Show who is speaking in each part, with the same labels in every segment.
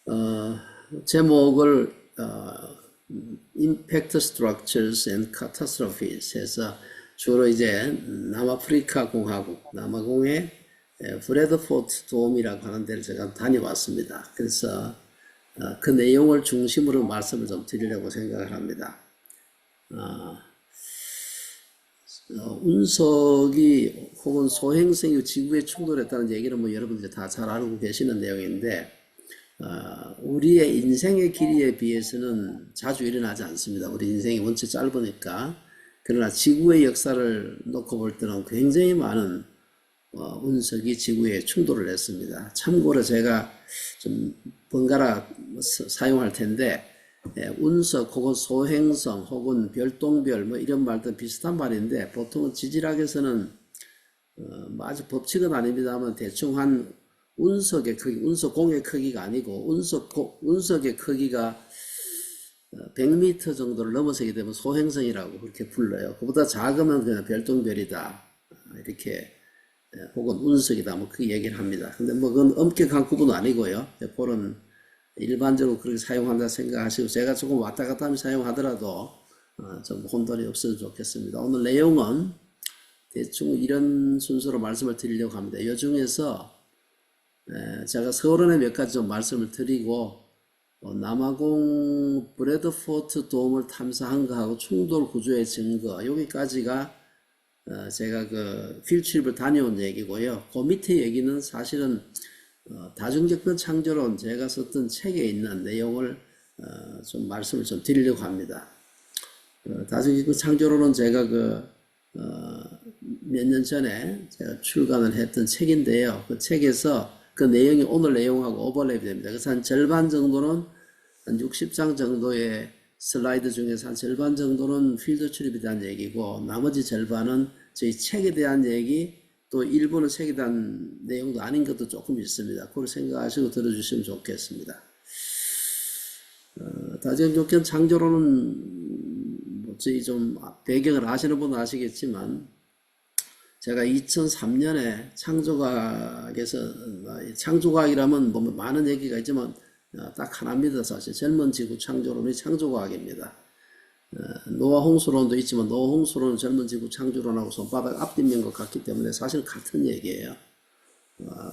Speaker 1: 어, 제목을 Impact Structures and Catastrophes 해서 주로 이제 남아프리카 공화국, 남아공의 브래드포트 돔이라고 하는 데를 제가 다녀왔습니다. 그래서 그 내용을 중심으로 말씀을 좀 드리려고 생각을 합니다. 운석이 혹은 소행성이 지구에 충돌했다는 얘기는 뭐 여러분들이 다 잘 알고 계시는 내용인데 우리의 인생의 길이에 비해서는 자주 일어나지 않습니다. 우리 인생이 원체 짧으니까. 그러나 지구의 역사를 놓고 볼 때는 굉장히 많은 운석이 지구에 충돌을 했습니다. 참고로 제가 좀 번갈아 사용할 텐데 운석 혹은 소행성 혹은 별똥별 뭐 이런 말도 비슷한 말인데 보통은 지질학에서는 아주 법칙은 아닙니다만 대충 한 운석의 크기, 운석공의 크기가 아니고 운석의 크기가 100m 정도를 넘어서게 되면 소행성이라고 그렇게 불러요. 그보다 작으면 그냥 별똥별이다 이렇게 혹은 운석이다 뭐 그 얘기를 합니다. 근데 뭐 그건 엄격한 구분은 아니고요. 그런 일반적으로 그렇게 사용한다 생각하시고 제가 조금 왔다 갔다 하면 사용하더라도 좀 혼돈이 없어도 좋겠습니다. 오늘 내용은 대충 이런 순서로 말씀을 드리려고 합니다. 이 중에서 제가 서론에 몇 가지 좀 말씀을 드리고 남아공 브래드포트 돔을 탐사한 거하고 충돌 구조의 증거 여기까지가 제가 그 필트립을 다녀온 얘기고요. 그 밑에 얘기는 사실은 다중격변 창조론 제가 썼던 책에 있는 내용을 좀 말씀을 좀 드리려고 합니다. 다중격변 창조론은 제가 몇 년 전에 제가 출간을 했던 책인데요. 그 책에서 그 내용이 오늘 내용하고 오버랩이 됩니다. 그래서 한 절반 정도는 한 60장 정도의 슬라이드 중에서 한 절반 정도는 필드 출입에 대한 얘기고 나머지 절반은 저희 책에 대한 얘기 또 일부는 책에 대한 내용도 아닌 것도 조금 있습니다. 그걸 생각하시고 들어주시면 좋겠습니다. 다중격변 창조론은 뭐 저희 좀 배경을 아시는 분은 아시겠지만 제가 2003년에 창조과학이라면 뭐 많은 얘기가 있지만 딱 하나입니다. 사실 젊은 지구 창조론이 창조과학입니다. 노아 홍수론도 있지만 노아 홍수론은 젊은 지구 창조론하고 손바닥 앞뒤면 것 같기 때문에 사실 같은 얘기예요.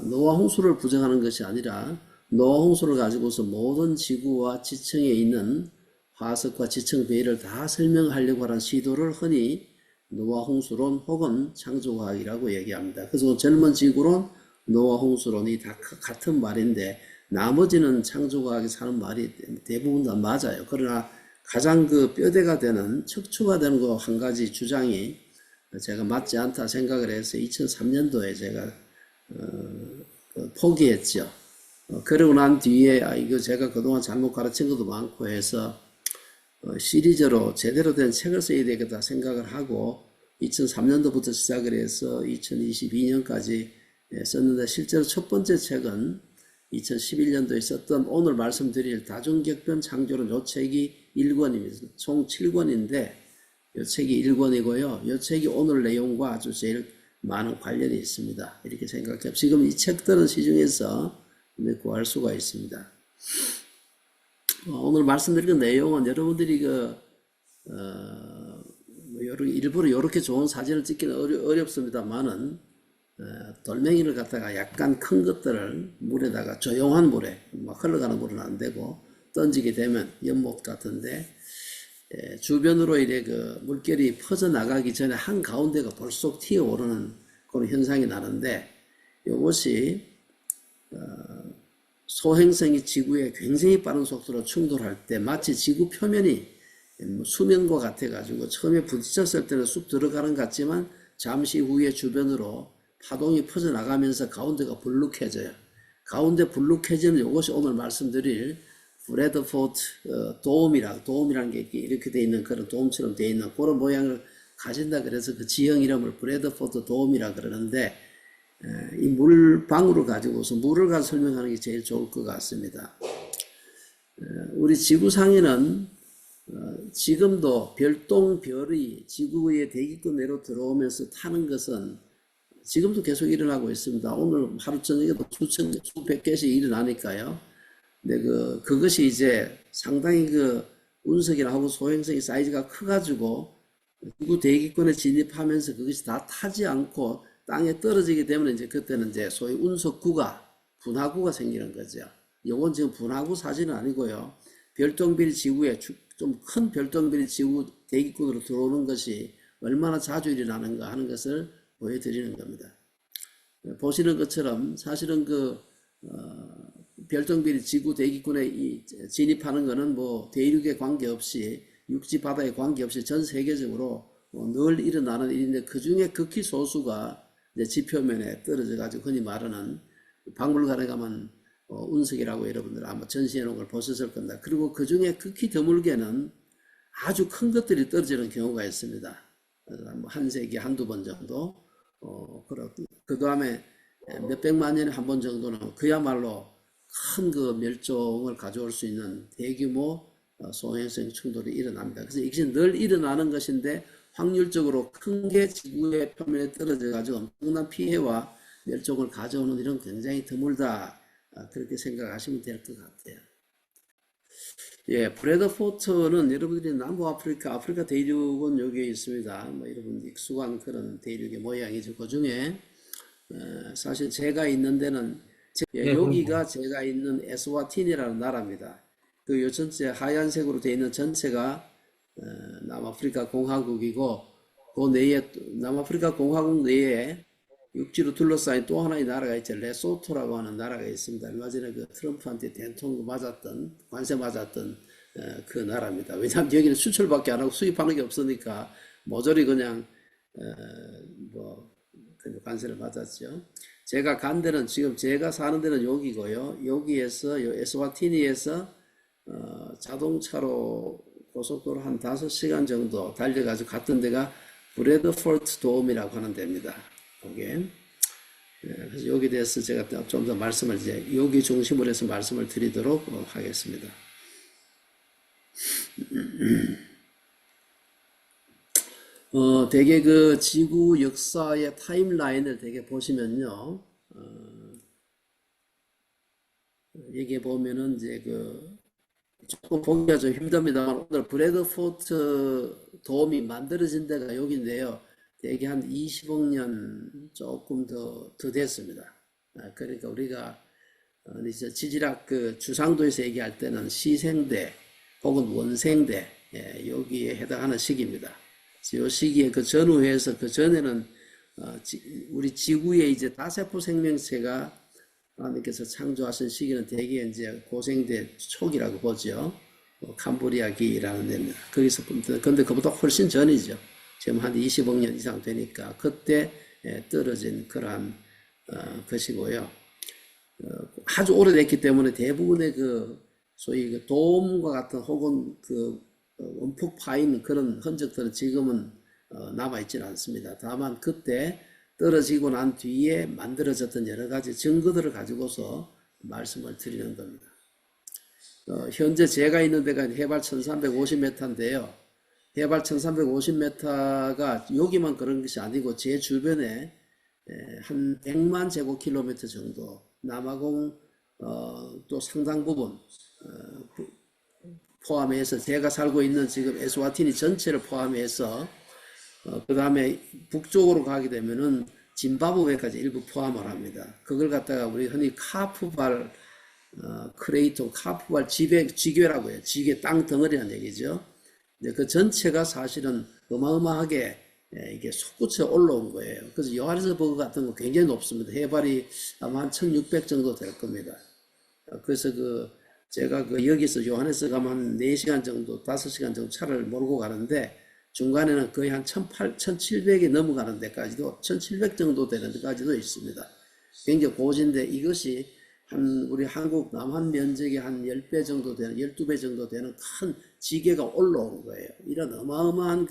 Speaker 1: 노아 홍수를 부정하는 것이 아니라 노아 홍수를 가지고서 모든 지구와 지층에 있는 화석과 지층 배열을 다 설명하려고 하는 시도를 흔히 노아 홍수론 혹은 창조과학이라고 얘기합니다. 그래서 젊은 지구론, 노아 홍수론이 다 같은 말인데 나머지는 창조과학에서 하는 말이 대부분 다 맞아요. 그러나 가장 그 뼈대가 되는 척추가 되는 거 한 가지 주장이 제가 맞지 않다 생각을 해서 2003년도에 제가 포기했죠. 그러고 난 뒤에 이거 제가 그동안 잘못 가르친 것도 많고 해서 시리즈로 제대로 된 책을 써야 되겠다 생각을 하고 2003년도부터 시작을 해서 2022년까지 썼는데 실제로 첫 번째 책은 2011년도에 썼던 오늘 말씀드릴 다중격변 창조론 요 책이 1권입니다. 총 7권인데 요 책이 1권이고요. 요 책이 오늘 내용과 아주 제일 많은 관련이 있습니다. 이렇게 생각해요. 지금 이 책들은 시중에서 구할 수가 있습니다. 오늘 말씀드린 내용은 여러분들이 일부러 이렇게 좋은 사진을 찍기는 어렵습니다만은 돌멩이를 갖다가 약간 큰 것들을 물에다가 조용한 물에 막 흘러가는 물은 안 되고 던지게 되면 연못 같은데 주변으로 이래 물결이 퍼져 나가기 전에 한 가운데가 벌써 튀어오르는 그런 현상이 나는데 이것이 소행성이 지구에 굉장히 빠른 속도로 충돌할 때 마치 지구 표면이 수면과 같아 가지고 처음에 부딪혔을 때는 쑥 들어가는 것 같지만 잠시 후에 주변으로 파동이 퍼져나가면서 가운데가 불룩해져요. 가운데 불룩해지는 이것이 오늘 말씀드릴 브래드포트 도움이라는 게 이렇게 돼 있는 그런 도움처럼 돼 있는 그런 모양을 가진다 그래서 그 지형 이름을 브래드포트 도움이라 그러는데 이 물방울을 가지고서 물을 가지고 설명하는 게 제일 좋을 것 같습니다. 우리 지구상에는 지금도 별똥별이 지구의 대기권 내로 들어오면서 타는 것은 지금도 계속 일어나고 있습니다. 오늘 하루 저녁에도 수백 개씩 일어나니까요. 근데 그것이 이제 상당히 운석이나 하고 소행성의 사이즈가 커가지고 지구 대기권에 진입하면서 그것이 다 타지 않고 땅에 떨어지게 되면 이제 그때는 이제 소위 운석구가, 분화구가 생기는 거죠. 요건 지금 분화구 사진은 아니고요. 별똥별이 지구에 좀 큰 별똥별이 지구 대기권으로 들어오는 것이 얼마나 자주 일어나는가 하는 것을 보여드리는 겁니다. 보시는 것처럼 사실은 별똥별이 지구 대기권에 진입하는 것은 뭐 대륙에 관계없이 육지 바다에 관계없이 전 세계적으로 늘 일어나는 일인데 그 중에 극히 소수가 이제 지표면에 떨어져 가지고 흔히 말하는 박물관에 가면 운석이라고 여러분들 아마 전시해 놓은 걸 보셨을 겁니다. 그리고 그 중에 극히 드물게는 아주 큰 것들이 떨어지는 경우가 있습니다. 한 세기 한두 번 정도. 그 다음에 몇백만 년에 한 번 정도는 그야말로 큰 멸종을 가져올 수 있는 대규모 소행성 충돌이 일어납니다. 그래서 이것이 늘 일어나는 것인데 확률적으로 큰 게 지구의 표면에 떨어져 가지고 엄청난 피해와 멸종을 가져오는 일은 굉장히 드물다. 그렇게 생각하시면 될 것 같아요. 예, 브래드포트는 여러분들이 남부 아프리카 대륙은 여기에 있습니다. 뭐 여러분 익숙한 그런 대륙의 모양이죠. 그 중에 사실 제가 있는 데는 여기가 제가 있는 에스와티니라는 나라입니다. 요 전체 하얀색으로 되어 있는 전체가 남아프리카 공화국이고 그 내에 남아프리카 공화국 내에 육지로 둘러싸인 또 하나의 나라가 있죠. 레소토라고 하는 나라가 있습니다. 얼마 전에 트럼프한테 대통령 맞았던 관세 맞았던 그 나라입니다. 왜냐하면 여기는 수출밖에 안 하고 수입하는 게 없으니까 모조리 그냥 관세를 맞았죠. 제가 간 데는 지금 제가 사는 데는 여기고요. 여기에서 에스와티니에서 자동차로 고속도로 한 5시간 정도 달려가지고 갔던 데가 브래드포트 돔이라고 하는 데입니다. 그래서 여기에 대해서 제가 좀 더 말씀을 여기 중심으로 해서 말씀을 드리도록 하겠습니다. 대개 지구 역사의 타임라인을 대개 보시면요, 여기에 보면은 이제 조금 보기가 좀 힘듭니다만 오늘 브래드포트 돔이 만들어진 데가 여기인데요. 대개 한 20억 년 조금 더 됐습니다. 그러니까 우리가 이제 지질학 주상도에서 얘기할 때는 시생대 혹은 원생대 여기에 해당하는 시기입니다. 이 시기에 전후해서 전에는 우리 지구에 이제 다세포 생명체가 하나님께서 창조하신 시기는 대개 이제 고생대 초기라고 보죠. 캄브리아기라는 데입니다. 거기서 근데 그보다 훨씬 전이죠. 지금 한 20억 년 이상 되니까 그때 떨어진 그러한 것이고요. 아주 오래됐기 때문에 대부분의 소위 돔과 같은 혹은 원폭 파인 그런 흔적들은 지금은 남아있지는 않습니다. 다만 그때 떨어지고 난 뒤에 만들어졌던 여러 가지 증거들을 가지고서 말씀을 드리는 겁니다. 현재 제가 있는 데가 해발 1350m인데요. 해발 1350m가 여기만 그런 것이 아니고 제 주변에 한 100만 제곱킬로미터 정도 남아공 또 상당 부분 포함해서 제가 살고 있는 지금 에스와티니 전체를 포함해서 그 다음에 북쪽으로 가게 되면은 짐바브웨까지 일부 포함을 합니다. 그걸 갖다가 우리 흔히 카프발 크레이터, 카프발 지괴라고 해요. 지괴 땅 덩어리라는 얘기죠. 그 전체가 사실은 어마어마하게 이게 솟구쳐 올라온 거예요. 그래서 요하네스버그 같은 거 굉장히 높습니다. 해발이 아마 한 1600 정도 될 겁니다. 그래서 제가 여기서 요하네스 가면 한 4시간 정도, 5시간 정도 차를 몰고 가는데 중간에는 거의 한 1700이 넘어가는 데까지도 1700 정도 되는 데까지도 있습니다. 굉장히 고지인데 이것이 우리 한국 남한 면적의 한 10배 정도 되는, 12배 정도 되는 큰 지게가 올라오는 거예요. 이런 어마어마한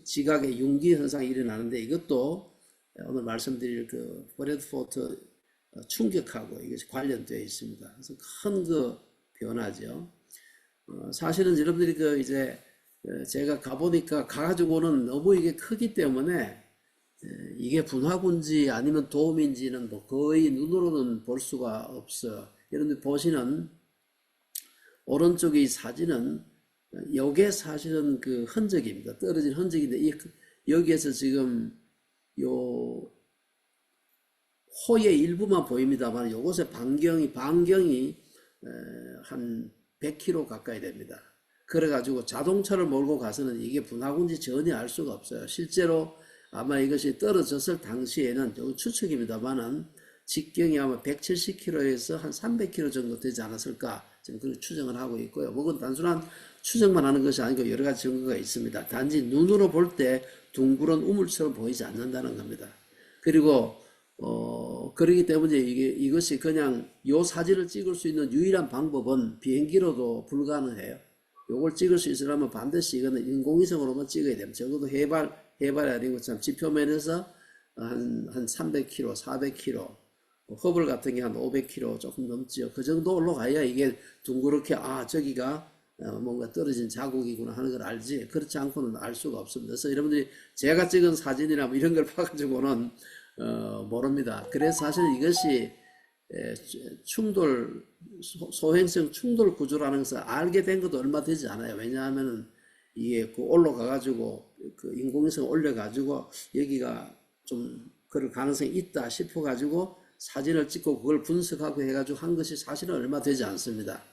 Speaker 1: 지각의 융기 현상이 일어나는데 이것도 오늘 말씀드릴 브래드포트 충격하고 이것이 관련되어 있습니다. 그래서 큰 변화죠. 사실은 여러분들이 이제 제가 가보니까 가가지고는 너무 이게 크기 때문에 이게 분화구인지 아니면 돔인지는 뭐 거의 눈으로는 볼 수가 없어요. 여러분들 보시는 오른쪽의 이 사진은 요게 사실은 그 흔적입니다. 떨어진 흔적인데 여기에서 지금 요 호의 일부만 보입니다만 요것의 반경이 한 100km 가까이 됩니다. 그래가지고 자동차를 몰고 가서는 이게 분화구인지 전혀 알 수가 없어요. 실제로 아마 이것이 떨어졌을 당시에는 요 추측입니다만은 직경이 아마 170km에서 한 300km 정도 되지 않았을까 지금 그렇게 추정을 하고 있고요. 그건 단순한 추정만 하는 것이 아니고 여러 가지 증거가 있습니다. 단지 눈으로 볼 때 둥그런 우물처럼 보이지 않는다는 겁니다. 그리고 그렇기 때문에 이것이 그냥 요 사진을 찍을 수 있는 유일한 방법은 비행기로도 불가능해요. 요걸 찍을 수 있으려면 반드시 이거는 인공위성으로만 찍어야 됩니다. 적어도 해발이 아니고 참 지표면에서 한 300km, 400km, 허블 같은 게 한 500km 조금 넘지요. 그 정도 올라가야 이게 둥그렇게 저기가 뭔가 떨어진 자국이구나 하는 걸 알지. 그렇지 않고는 알 수가 없습니다. 그래서 여러분들이 제가 찍은 사진이나 뭐 이런 걸 봐가지고는 모릅니다. 그래서 사실 이것이 소행성 충돌 구조라는 것을 알게 된 것도 얼마 되지 않아요. 왜냐하면은 이게 올라가가지고 그 인공위성 올려가지고 여기가 좀 그럴 가능성이 있다 싶어가지고 사진을 찍고 그걸 분석하고 해가지고 한 것이 사실은 얼마 되지 않습니다.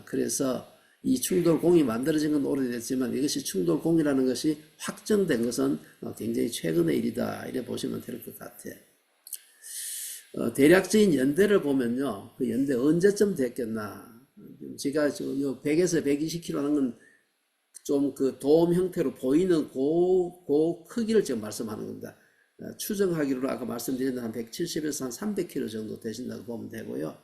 Speaker 1: 그래서 이 충돌공이 만들어진 건 오래됐지만 이것이 충돌공이라는 것이 확정된 것은 굉장히 최근의 일이다. 이래 보시면 될 것 같아요. 대략적인 연대를 보면요. 그 연대 언제쯤 됐겠나. 제가 요 100에서 120km 하는 건 좀 그 도움 형태로 보이는 그 크기를 지금 말씀하는 겁니다. 추정하기로 아까 말씀드린 한 170에서 한 300km 정도 되신다고 보면 되고요.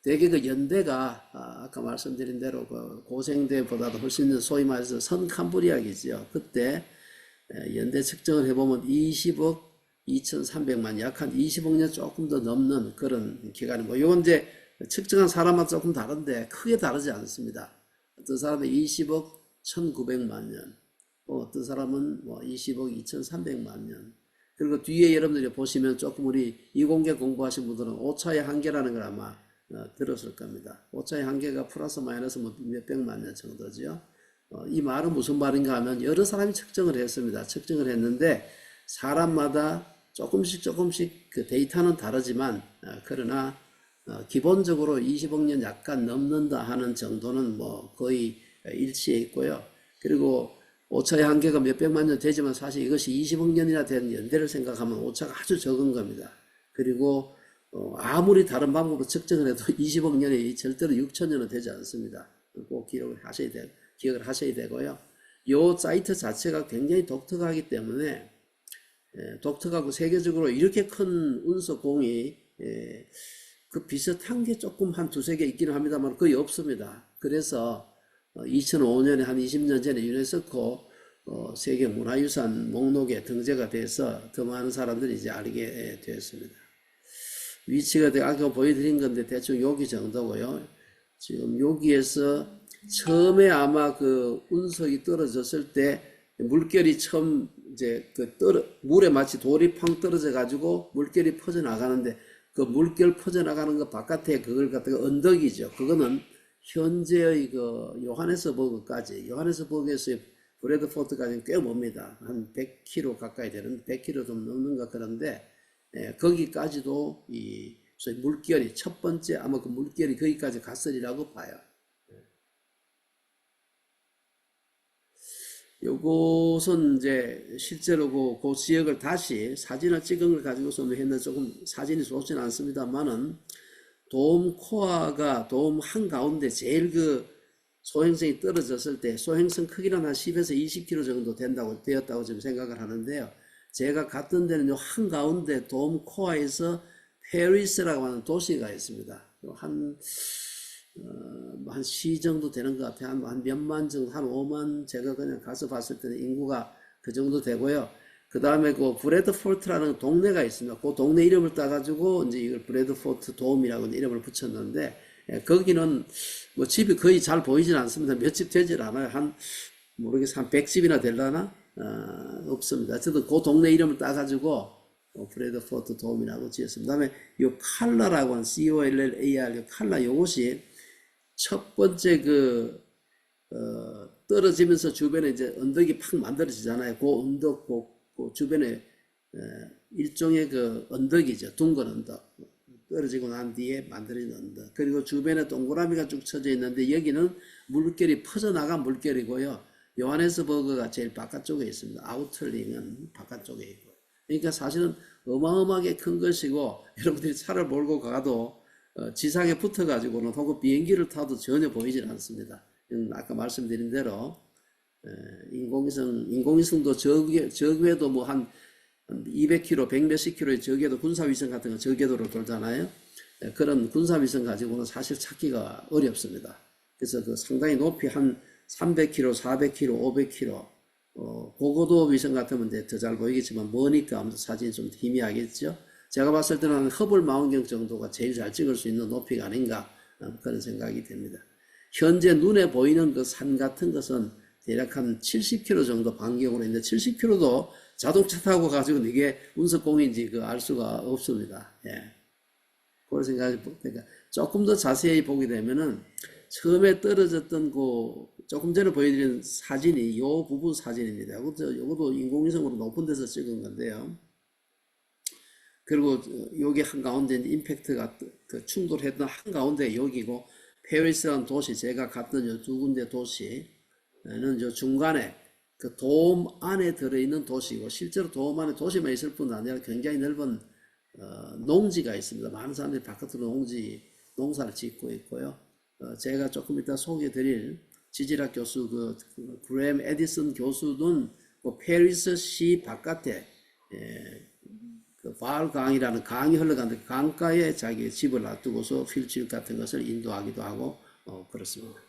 Speaker 1: 대개 그 연대가 아까 말씀드린 대로 그 고생대보다도 훨씬 소위 말해서 선캄브리아기죠. 그때 연대 측정을 해보면 20억 2300만 약 한 20억 년 조금 더 넘는 그런 기간이고, 이건 이제 측정한 사람마다 조금 다른데 크게 다르지 않습니다. 어떤 사람은 20억 1900만 년, 어떤 사람은 뭐 20억 2300만 년. 그리고 뒤에 여러분들이 보시면 조금 우리 이공계 공부하신 분들은 오차의 한계라는 걸 아마 들었을 겁니다. 오차의 한계가 플러스 마이너스 뭐 몇백만 년 정도죠. 이 말은 무슨 말인가 하면 여러 사람이 측정을 했습니다. 측정을 했는데 사람마다 조금씩 그 데이터는 다르지만 그러나 기본적으로 20억 년 약간 넘는다 하는 정도는 뭐 거의 일치해 있고요. 그리고 오차의 한계가 몇백만 년 되지만 사실 이것이 20억 년이나 된 연대를 생각하면 오차가 아주 적은 겁니다. 그리고 아무리 다른 방법으로 측정을 해도 20억 년이 절대로 6천 년은 되지 않습니다. 꼭 기억을 하셔야 되고요. 이 사이트 자체가 굉장히 독특하기 때문에 독특하고 세계적으로 이렇게 큰 운석공이 그 비슷한 게 조금 한 두세 개 있기는 합니다만 거의 없습니다. 그래서 2005년에 한 20년 전에 유네스코 세계 문화유산 목록에 등재가 돼서 더 많은 사람들이 이제 알게 되었습니다. 위치가 아까 보여드린 건데 대충 여기 정도고요. 지금 여기에서 처음에 아마 그 운석이 떨어졌을 때 물결이 처음 이제 물에 마치 돌이 펑 떨어져 가지고 물결이 퍼져 나가는데 그 물결 퍼져 나가는 것 바깥에 그걸 갖다가 언덕이죠. 그거는 현재의 그 요하네스버그에서의 브래드포트까지는 꽤 멉니다. 한 100km 가까이 되는 100km 좀 넘는가 그런데 거기까지도 이 소위 물결이 첫 번째 아마 그 물결이 거기까지 갔으리라고 봐요. 요것은 이제 실제로 그 지역을 다시 사진을 찍은 걸 가지고서 했는데 조금 사진이 좋지는 않습니다만은 도움 코어가 도움 한가운데 제일 그 소행성이 떨어졌을 때 소행성 크기는 한 10에서 20km 정도 되었다고 지금 생각을 하는데요. 제가 갔던 데는 요 한가운데 도움 코어에서 페리스라고 하는 도시가 있습니다. 한 시 정도 되는 것 같아요. 한 몇만 정도, 한 5만, 제가 그냥 가서 봤을 때는 인구가 그 정도 되고요. 그 다음에 그 브래드포트라는 동네가 있습니다. 그 동네 이름을 따가지고 이제 이걸 브래드포트 도움이라고 이름을 붙였는데, 거기는 뭐 집이 거의 잘 보이진 않습니다. 몇 집 되질 않아요. 모르겠어요. 한 100집이나 되려나? 없습니다. 어쨌든 그 동네 이름을 따가지고 브래드포트 도움이라고 지었습니다. 그 다음에 요 칼라라고 하는 COLLAR, 요 칼라 요것이 첫 번째 떨어지면서 주변에 이제 언덕이 팍 만들어지잖아요. 그 언덕, 그 주변에 일종의 그 언덕이죠. 둥근 언덕. 떨어지고 난 뒤에 만들어진 언덕. 그리고 주변에 동그라미가 쭉 쳐져 있는데 여기는 물결이 퍼져나간 물결이고요. 요하네스버그가 제일 바깥쪽에 있습니다. 아우틀링은 바깥쪽에 있고. 그러니까 사실은 어마어마하게 큰 것이고 여러분들이 차를 몰고 가도 지상에 붙어가지고는 혹은 비행기를 타도 전혀 보이질 않습니다. 아까 말씀드린 대로 인공위성도 저궤도 뭐 한 200km, 100 몇십 킬로의 저궤도 군사위성 같은 거 저궤도로 돌잖아요. 그런 군사위성 가지고는 사실 찾기가 어렵습니다. 그래서 그 상당히 높이 한 300km, 400km, 500km 고고도 위성 같으면 이제 더 잘 보이겠지만 머니까 아무튼 사진이 좀 희미하겠죠. 제가 봤을 때는 허블 망원경 정도가 제일 잘 찍을 수 있는 높이가 아닌가 그런 생각이 됩니다. 현재 눈에 보이는 그 산 같은 것은 대략 한 70km 정도 반경으로 있는데 70km도 자동차 타고 가지고 이게 운석공인지 알 수가 없습니다. 예. 그런 생각이 그러니까 조금 더 자세히 보게 되면은 처음에 떨어졌던 조금 전에 보여드린 사진이 이 부분 사진입니다. 이것도 인공위성으로 높은 데서 찍은 건데요. 그리고 여기 한가운데 임팩트가 충돌했던 한가운데 여기고 페리스라는 도시 제가 갔던 요 두 군데 도시는 저 중간에 그 돔 안에 들어있는 도시고 실제로 돔 안에 도시만 있을 뿐 아니라 굉장히 넓은 농지가 있습니다. 많은 사람들이 바깥으로 농사를 짓고 있고요. 제가 조금 이따 소개드릴 지질학 교수 그램 에디슨 교수는 페리스 시 바깥에 바알 강이라는 강이 흘러가는데 강가에 자기 집을 놔두고서 필출 같은 것을 인도하기도 하고 그렇습니다.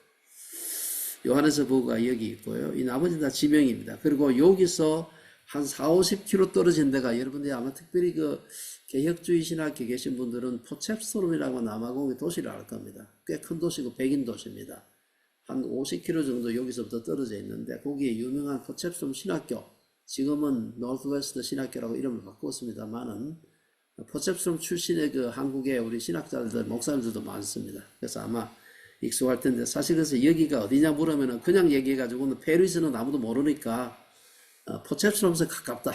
Speaker 1: 요하네스버그가 여기 있고요. 이 나머지는 다 지명입니다. 그리고 여기서 한 4, 50km 떨어진 데가 여러분들이 아마 특별히 개혁주의 신학교에 계신 분들은 포첵스트롬이라고 남아공의 도시를 알 겁니다. 꽤 큰 도시고 백인 도시입니다. 한 50km 정도 여기서부터 떨어져 있는데 거기에 유명한 포첵스트롬 신학교 지금은 노스웨스트 신학교라고 이름을 바꿨습니다만은 포첵스트롬 출신의 한국의 우리 신학자들, 목사님들도 많습니다. 그래서 아마 익숙할 텐데 사실 그래서 여기가 어디냐 물으면은 그냥 얘기해가지고는 페리스는 아무도 모르니까 포첵스트롬에서 가깝다.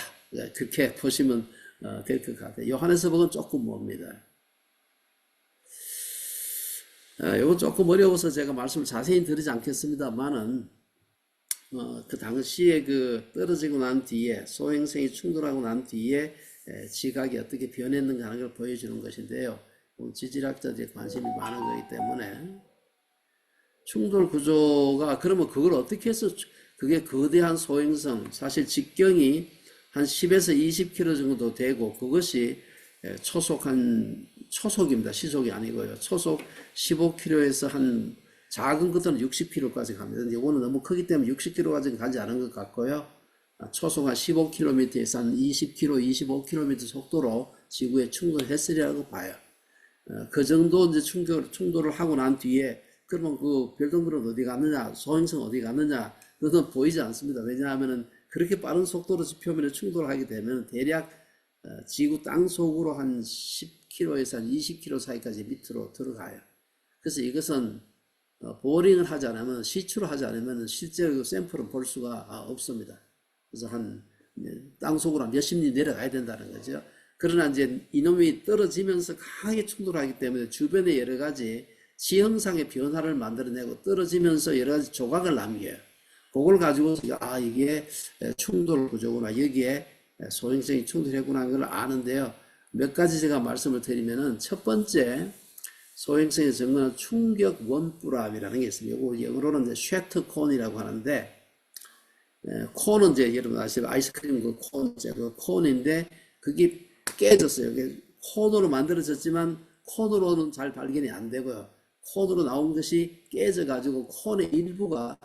Speaker 1: 그렇게 보시면 될 것 같아요. 요하네스버그는 조금 멉니다. 이건 조금 어려워서 제가 말씀을 자세히 드리지 않겠습니다만은 그 당시에 떨어지고 난 뒤에 소행성이 충돌하고 난 뒤에 지각이 어떻게 변했는가 하는 걸 보여주는 것인데요. 지질학자들이 관심이 많은 거기 때문에 충돌 구조가 그러면 그걸 어떻게 해서 그게 거대한 소행성 사실 직경이 한 10에서 20km 정도 되고 그것이 초속입니다. 시속이 아니고요. 초속 15km에서 한 작은 것들은 60km까지 갑니다. 이거는 너무 크기 때문에 60km까지는 가지 않은 것 같고요. 초속 한 15km에서 한 20km, 25km 속도로 지구에 충돌했으리라고 봐요. 그 정도 이제 충돌을 하고 난 뒤에 그러면 별똥별은 어디 갔느냐, 소행성 어디 갔느냐, 그것은 보이지 않습니다. 왜냐하면은 그렇게 빠른 속도로 지표면에 충돌하게 되면 대략 지구 땅 속으로 한 10km에서 한 20km 사이까지 밑으로 들어가요. 그래서 이것은 보링을 하지 않으면 시추를 하지 않으면 실제로 샘플은 볼 수가 없습니다. 그래서 땅 속으로 한 몇십 리 내려가야 된다는 거죠. 그러나 이제 이놈이 떨어지면서 강하게 충돌하기 때문에 주변에 여러 가지 지형상의 변화를 만들어내고 떨어지면서 여러 가지 조각을 남겨요. 그걸 가지고 이게 충돌 구조구나, 여기에 소행성이 충돌했구나 하는 걸 아는데요. 몇 가지 제가 말씀을 드리면은 첫 번째 소행성의 증거는 충격 원뿔압이라는 게 있습니다. 이거 영어로는 쉐터 콘이라고 하는데 콘은 이제 여러분 아시죠? 아이스크림 그 콘인데 그게 깨졌어요. 콘으로 만들어졌지만 콘으로는 잘 발견이 안 되고요. 콘으로 나온 것이 깨져가지고 콘의 일부가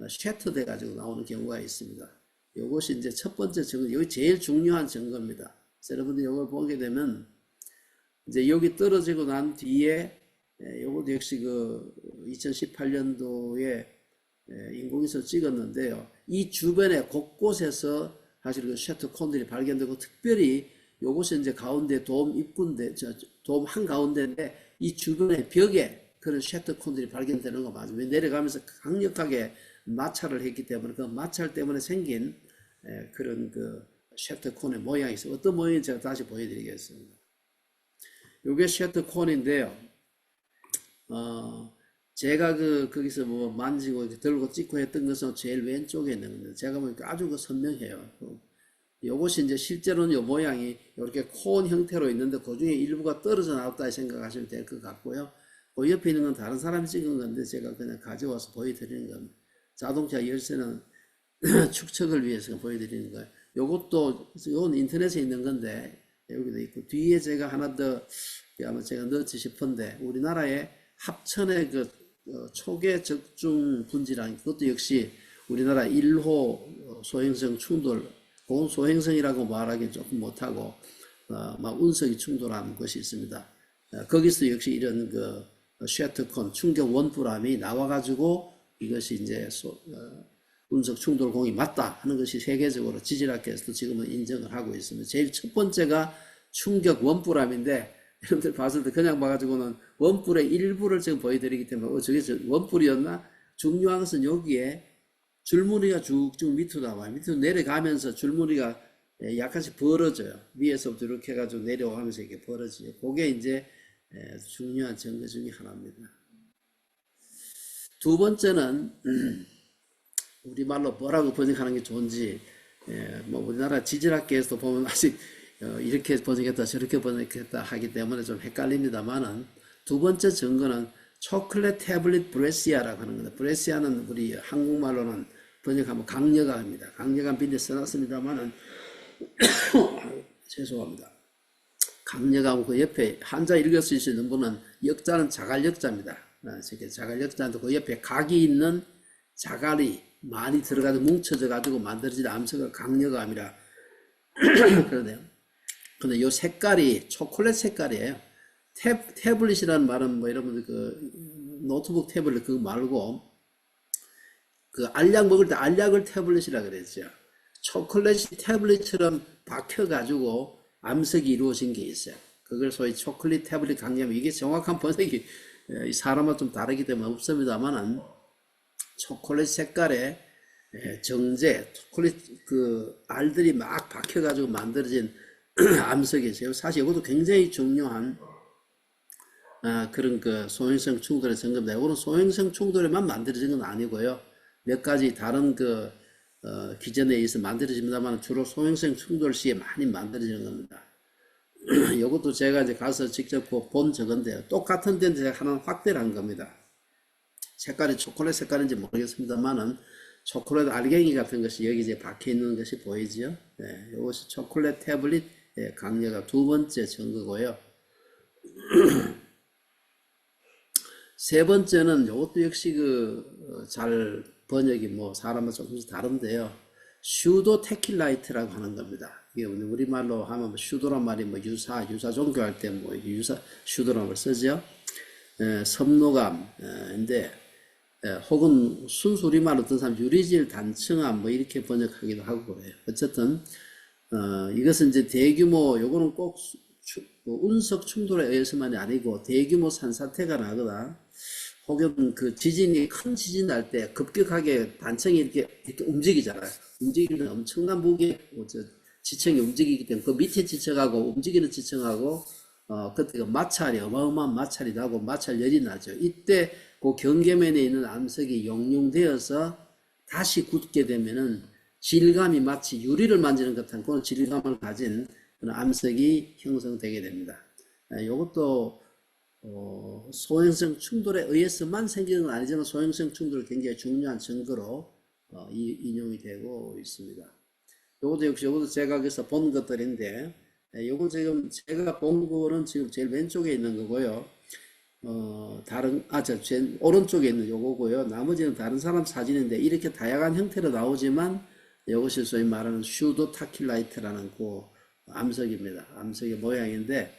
Speaker 1: 셔터 돼가지고 나오는 경우가 있습니다. 이것이 이제 첫 번째 증거, 여기 제일 중요한 증거입니다. 여러분들이 이걸 보게 되면 이제 여기 떨어지고 난 뒤에 이것도 역시 2018년도에 인공위성 찍었는데요. 이 주변에 곳곳에서 사실 셔터 콘들이 발견되고 특별히 이것이 이제 가운데 돔 입구인데 돔 한가운데인데 이 주변의 벽에 그런 셰터콘들이 발견되는 거 맞아요. 내려가면서 강력하게 마찰을 했기 때문에 그 마찰 때문에 생긴 그런 그 셰터콘의 모양이 있어요. 어떤 모양인지 제가 다시 보여드리겠습니다. 요게 셰터콘인데요. 제가 거기서 뭐 만지고 이렇게 들고 찍고 했던 것은 제일 왼쪽에 있는 겁니다. 제가 보니까 아주 선명해요. 요것이 이제 실제로는 요 모양이 이렇게 콘 형태로 있는데 그 중에 일부가 떨어져 나왔다 생각하시면 될 것 같고요. 그 옆에 있는 건 다른 사람이 찍은 건데 제가 그냥 가져와서 보여드리는 겁니다. 자동차 열쇠는 축척을 위해서 보여드리는 거예요. 요것도, 요건 인터넷에 있는 건데, 여기도 있고, 뒤에 제가 하나 더, 아마 제가 넣었지 싶은데, 우리나라의 합천의 초계 적중 분지랑, 그것도 역시 우리나라 1호 소행성 충돌, 그건 소행성이라고 말하기 조금 못하고, 막 운석이 충돌하는 것이 있습니다. 거기서 역시 이런 셰터콘, 충격 원부람이 나와가지고, 이것이 이제 운석 충돌공이 맞다 하는 것이 세계적으로 지질학계에서도 지금은 인정을 하고 있습니다. 제일 첫 번째가 충격 원뿔암인데 여러분들 봤을 때 그냥 봐가지고는 원뿔의 일부를 지금 보여드리기 때문에 저게 원뿔이었나? 중요한 것은 여기에 줄무늬가 쭉쭉 밑으로 나와요. 밑으로 내려가면서 줄무늬가 약간씩 벌어져요. 위에서부터 이렇게 해가지고 내려가면서 이렇게 벌어지죠. 그게 이제 중요한 증거 중에 하나입니다. 두 번째는 우리말로 뭐라고 번역하는 게 좋은지, 뭐 우리나라 지질학계에서도 보면 아직 이렇게 번역했다 저렇게 번역했다 하기 때문에 좀 헷갈립니다만은, 두 번째 증거는 초콜릿 태블릿 브레시아라고 하는 겁니다. 브레시아는 우리 한국말로는 번역하면 강력암입니다. 강력암 빈대 써놨습니다만은 죄송합니다. 강력암 그 옆에 한자 읽었을 수 있는 분은 역자는 자갈역자입니다. 자갈역자인데 그 옆에 각이 있는 자갈이 많이 들어가서 뭉쳐져 가지고 만들어진 암석을 강력암이라 그러네요. 근데 요 색깔이 초콜릿 색깔이에요. 태블릿이라는 말은 뭐 여러분들 노트북 태블릿 그거 말고 알약 먹을 때 알약을 태블릿이라 그랬죠. 초콜릿이 태블릿처럼 박혀 가지고 암석이 이루어진 게 있어요. 그걸 소위 초콜릿 태블릿 강력, 이게 정확한 번역이 사람마다 좀 다르기 때문에 없습니다만은, 초콜릿 색깔의 정제, 초콜릿 알들이 막 박혀가지고 만들어진 암석이죠. 사실 이것도 굉장히 중요한 그런 소행성 충돌의 증거입니다. 이거는 소행성 충돌에만 만들어진 건 아니고요. 몇 가지 다른 기전에 의해서 만들어집니다만 주로 소행성 충돌 시에 많이 만들어지는 겁니다. 이것도 제가 이제 가서 직접 본 적인데요. 똑같은 데인데 제가 하나 확대를 한 겁니다. 색깔이 초콜릿 색깔인지 모르겠습니다만은 초콜릿 알갱이 같은 것이 여기 이제 박혀 있는 것이 보이죠. 네, 이것이 초콜릿 태블릿 강력암 두 번째 증거고요. 세 번째는 이것도 역시 잘 번역이 뭐 사람마다 조금씩 다른데요. 슈도 테킬라이트라고 하는 겁니다. 이게 우리말로 하면 슈도란 말이 뭐 유사 종교할 때 뭐 슈도란 말 쓰죠. 섬노감인데, 혹은 순수 우리말로 어떤 사람 유리질 단층암 뭐 이렇게 번역하기도 하고 그래요. 어쨌든 이것은 이제 대규모, 요거는 꼭 운석 충돌에 의해서만이 아니고 대규모 산사태가 나거나 혹은 지진이 큰 지진 날 때 급격하게 단층이 이렇게 움직이잖아요. 움직이면 엄청난 무게 지층이 움직이기 때문에 그 밑에 지층하고 움직이는 지층하고 그때 마찰이 어마어마한 마찰이 나고 마찰열이 나죠. 이때 그 경계면에 있는 암석이 용융되어서 다시 굳게 되면은 질감이 마치 유리를 만지는 듯한 그런 질감을 가진 그런 암석이 형성되게 됩니다. 이것도 소행성 충돌에 의해서만 생기는 건 아니지만 소행성 충돌이 굉장히 중요한 증거로 인용이 되고 있습니다. 요것도 제가 여기서 본 것들인데, 요거 지금 제가 본 거는 지금 제일 왼쪽에 있는 거고요. 제 오른쪽에 있는 요거고요. 나머지는 다른 사람 사진인데 이렇게 다양한 형태로 나오지만 이것이 소위 말하는 슈도 타킬라이트라는 암석입니다. 암석의 모양인데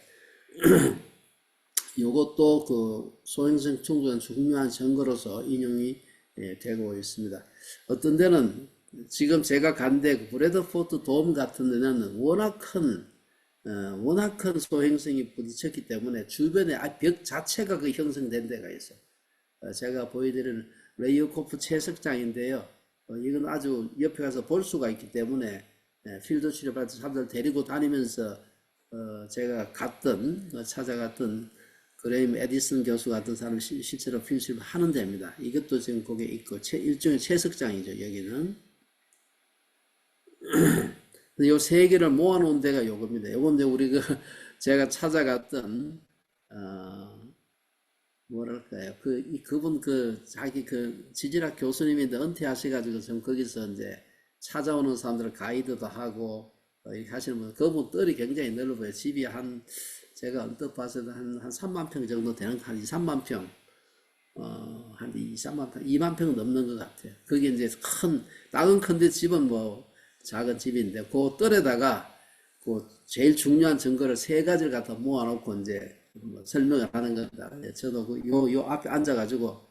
Speaker 1: 이것도 소행성 충돌의 중요한 증거로서 인용이 되고 있습니다. 어떤 데는 지금 제가 간데 브래드포트 돔 같은 데는 워낙 큰 워낙 큰 소행성이 부딪혔기 때문에 주변에 벽 자체가 그 형성된 데가 있어요. 제가 보여드리는 레이어코프 채석장인데요. 이건 아주 옆에 가서 볼 수가 있기 때문에 필드 출입할 때 사람들 데리고 다니면서 제가 찾아갔던 그레임 에디슨 교수 같은 사람이 실제로 필드 출입을 하는 데입니다. 이것도 지금 거기에 있고 일종의 채석장이죠. 여기는. 요 세 개를 모아놓은 데가 요겁니다. 요건 이제 우리 제가 찾아갔던 뭐랄까요, 그분 자기 지질학 교수님인데 은퇴하셔가지고 지금 거기서 이제 찾아오는 사람들 가이드도 하고 이렇게 하시는 분, 그분 뜰이 굉장히 넓어요. 집이 제가 언뜻 봐서도 한 3만 평 정도 되는, 한 2, 3만 평, 한 2, 3만 평, 2만 평 넘는 것 같아요. 그게 이제 땅은 큰데 집은 뭐 작은 집인데, 그 뜰에다가 제일 중요한 증거를 세 가지를 갖다 모아놓고 이제 뭐 설명을 하는 겁니다. 저도 요 앞에 앉아가지고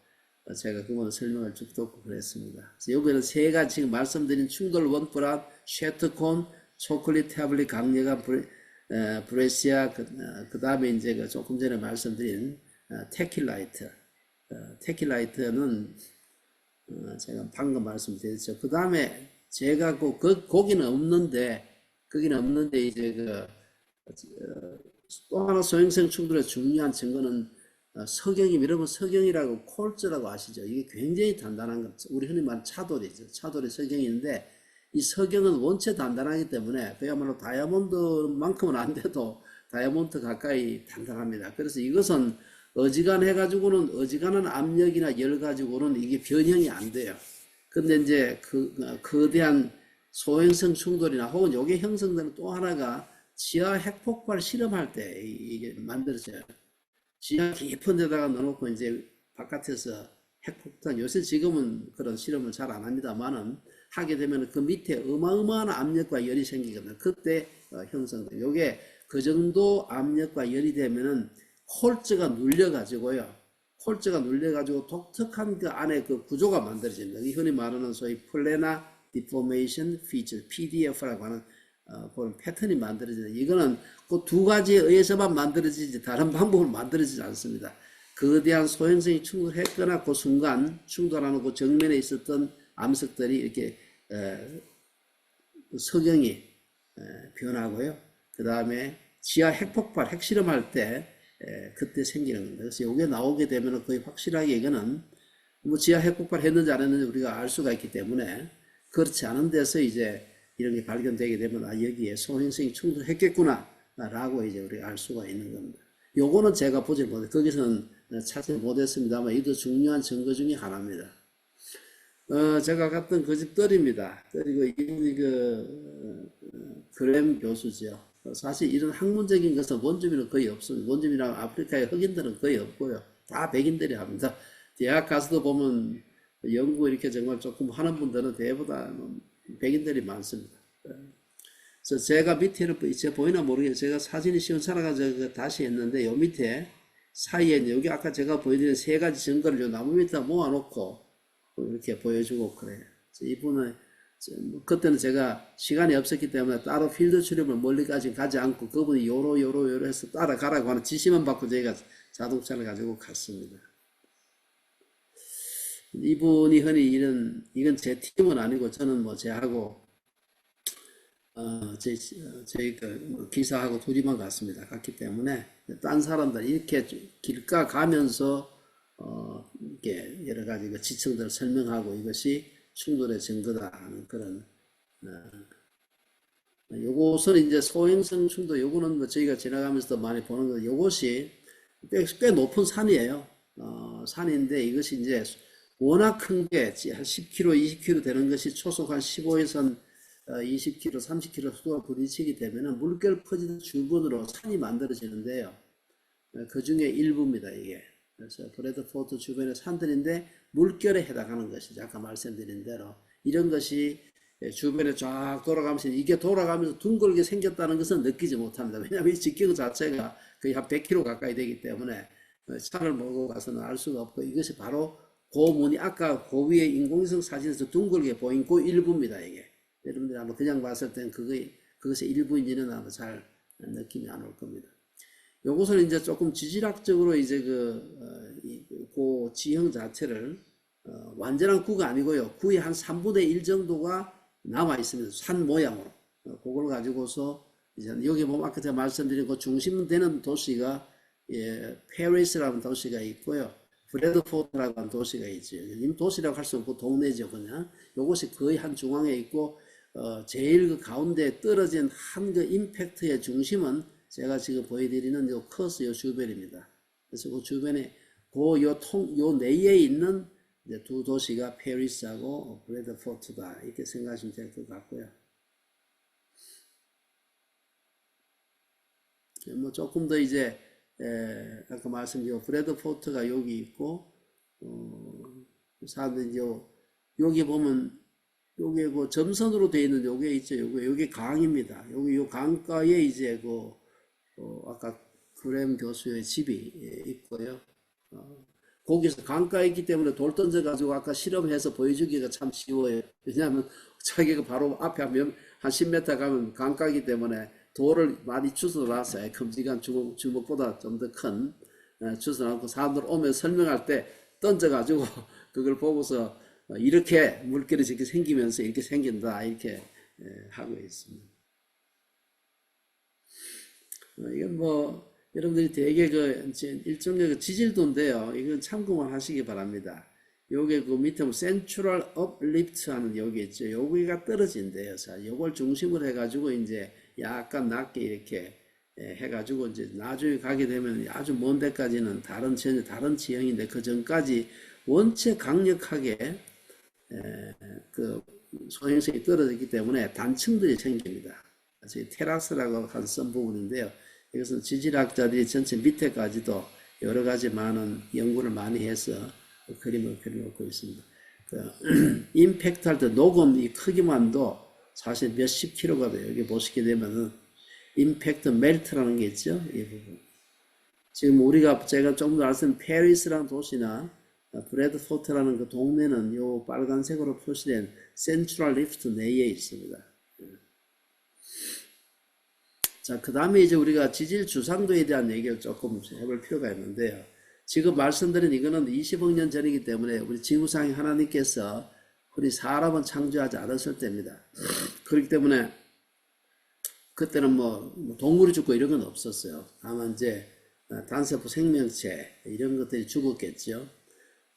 Speaker 1: 제가 그거는 설명을 쭉 듣고 그랬습니다. 여기는 세 가지 지금 말씀드린 충돌 원뿔한 쉐트콘, 초콜릿 태블릿 강력한 브레시아, 그 다음에 이제 조금 전에 말씀드린 테킬라이트. 테킬라이트는 제가 방금 말씀드렸죠. 그 다음에 제가 거기는 없는데 이제 또 하나 소행성 충돌의 중요한 증거는 석영입니다. 여러분 석영이라고 콜즈라고 아시죠? 이게 굉장히 단단한 것. 우리 흔히 말하는 차돌이죠. 차돌이 석영인데 이 석영은 원체 단단하기 때문에 그야말로 다이아몬드만큼은 안 돼도 다이아몬드 가까이 단단합니다. 그래서 이것은 어지간한 압력이나 열 가지고는 이게 변형이 안 돼요. 근데 이제 거대한 소행성 충돌이나 혹은 요게 형성되는 또 하나가 지하 핵폭발 실험할 때 이게 만들어져요. 지하 깊은 데다가 넣어놓고 이제 바깥에서 핵폭탄, 요새 지금은 그런 실험을 잘 안 합니다만은 하게 되면 그 밑에 어마어마한 압력과 열이 생기거든요. 그때 형성돼요. 요게 그 정도 압력과 열이 되면은 콜즈가 눌려가지고요. 콜즈가 눌려가지고 독특한 그 안에 그 구조가 만들어집니다. 흔히 말하는 소위 플래나 디포메이션 피처, PDF라고 하는 그런 패턴이 만들어지는, 이거는 그 두 가지에 의해서만 만들어지지 다른 방법으로 만들어지지 않습니다. 거대한 소행성이 충돌했거나 그 순간 충돌하는 그 정면에 있었던 암석들이 이렇게 석영이 변하고요. 그 다음에 지하 핵폭발, 핵실험할 때 그때 생기는 겁니다. 그래서 이게 나오게 되면 거의 확실하게 이거는 뭐 지하 핵폭발 했는지 안 했는지 우리가 알 수가 있기 때문에, 그렇지 않은 데서 이제 이런 게 발견되게 되면 여기에 소행성이 충돌했겠구나 라고 이제 우리가 알 수가 있는 겁니다. 요거는 제가 보질 못해, 거기서는 찾지 못했습니다만 이도 중요한 증거 중에 하나입니다. 제가 갔던 그 집 뜰입니다. 뜰이고 이분이 그램 교수죠. 사실 이런 학문적인 것은 원주민은 거의 없습니다. 원주민이랑 아프리카의 흑인들은 거의 없고요. 다 백인들이 합니다. 대학 가서도 보면 연구 이렇게 정말 조금 하는 분들은 대부분 백인들이 많습니다. 그래서 제가 밑에는 보이나 모르겠어요. 제가 사진이 시원찮아가지고 다시 했는데 요 밑에 사이에 여기 아까 제가 보여드린 세 가지 증거를 요 나무 밑에 모아놓고 이렇게 보여주고 그래요. 이분은 그때는 제가 시간이 없었기 때문에 따로 필드 출입을 멀리까지 가지 않고 그분이 요로 해서 따라가라고 하는 지시만 받고 저희가 자동차를 가지고 갔습니다. 이분이 흔히 이건 제 팀은 아니고 저는 뭐 제하고 저희 기사하고 둘이만 갔습니다. 갔기 때문에 딴 사람들 이렇게 길가 가면서 이렇게 여러 가지 지층들을 설명하고 이것이 충돌의 증거다 하는 그런 요것은 이제 소행성 충돌, 요거는 뭐 저희가 지나가면서도 많이 보는 거, 요것이 꽤 높은 산이에요. 산인데 이것이 이제 워낙 큰 게 한 10km, 20km 되는 것이 초속 한 15에서 20km, 30km 수도가 부딪히게 되면 물결 퍼지는 주변으로 산이 만들어지는데요. 그 중에 일부입니다, 이게. 그래서 브래드포트 주변의 산들인데 물결에 해당하는 것이죠. 아까 말씀드린 대로. 이런 것이 주변에 쫙 돌아가면서 이게 돌아가면서 둥글게 생겼다는 것은 느끼지 못합니다. 왜냐하면 이 직경 자체가 거의 한 100km 가까이 되기 때문에 차를 몰고 가서는 알 수가 없고, 이것이 바로 고무늬, 아까 그 위에 인공위성 사진에서 둥글게 보인 그 일부입니다, 이게. 여러분들이 아마 그냥 봤을 땐 그것의 일부인지는 아마 잘 느낌이 안 올 겁니다. 요것을 이제 조금 지질학적으로 이제 그 지형 자체를 완전한 구가 아니고요. 구의 한 3분의 1 정도가 남아 있습니다. 산 모양으로. 그걸 가지고서 이제 여기 보면 아까 제가 말씀드린 그 중심 되는 도시가 페리스라는 도시가 있고요. 브래드포트라고 하는 도시가 있죠. 이 도시라고 할 수 없고 동네죠, 그냥. 요것이 거의 한 중앙에 있고 제일 그 가운데 떨어진 한 그 임팩트의 중심은 제가 지금 보여드리는 요 커스 요 주변입니다. 그래서 그 주변에 요 내에 있는 이제 두 도시가 페리스하고 브래드포트다 이렇게 생각하시면 될 것 같고요. 뭐 조금 더 이제 아까 말씀드린 브래드포트가 여기 있고 사람들이 여기 보면 요게 그 점선으로 되어 있는 요게 있죠. 요게 강입니다. 요 강가에 이제 아까 그램 교수의 집이 있고요. 거기서 강가에 있기 때문에 돌 던져가지고 아까 실험해서 보여주기가 참 쉬워요. 왜냐하면 자기가 바로 앞에 한 10m 가면 강가이기 때문에 돌을 많이 주워 놨어요. 큼직한 주먹보다 좀 더 큰 주워 놨고 사람들 오면 설명할 때 던져가지고 그걸 보고서 이렇게 물결이 이렇게 생기면서 이렇게 생긴다 이렇게 하고 있습니다. 이건 뭐 여러분들이 되게 일종의 지질도인데요. 이건 참고만 하시기 바랍니다. 요게 그 밑에 뭐 센트럴 업리프트 하는 여기 있죠. 여기가 떨어진대요. 자, 요걸 중심으로 해가지고 이제 약간 낮게 이렇게 해가지고 이제 나중에 가게 되면 아주 먼 데까지는 전혀 다른 지형인데 그 전까지 원체 강력하게 그 소행성이 떨어졌기 때문에 단층들이 생깁니다. 그래서 테라스라고 한 쓴 부분인데요. 이것은 지질학자들이 전체 밑에까지도 여러 가지 많은 연구를 많이 해서 그림을 그려놓고 있습니다. 임팩트 할 때 녹음 이 크기만도 사실 몇십 킬로가 돼요. 여기 보시게 되면은 임팩트 멜트라는 게 있죠. 이 부분. 지금 제가 조금 더 알았던 페리스라는 도시나 브래드포트라는 그 동네는 요 빨간색으로 표시된 센트럴 리프트 내에 있습니다. 자, 그 다음에 이제 우리가 지질 주상도에 대한 얘기를 조금 해볼 필요가 있는데요. 지금 말씀드린 이거는 20억 년 전이기 때문에 우리 지구상에 하나님께서 우리 사람은 창조하지 않았을 때입니다. 그렇기 때문에 그때는 뭐 동물이 죽고 이런 건 없었어요. 다만 이제 단세포 생명체 이런 것들이 죽었겠죠.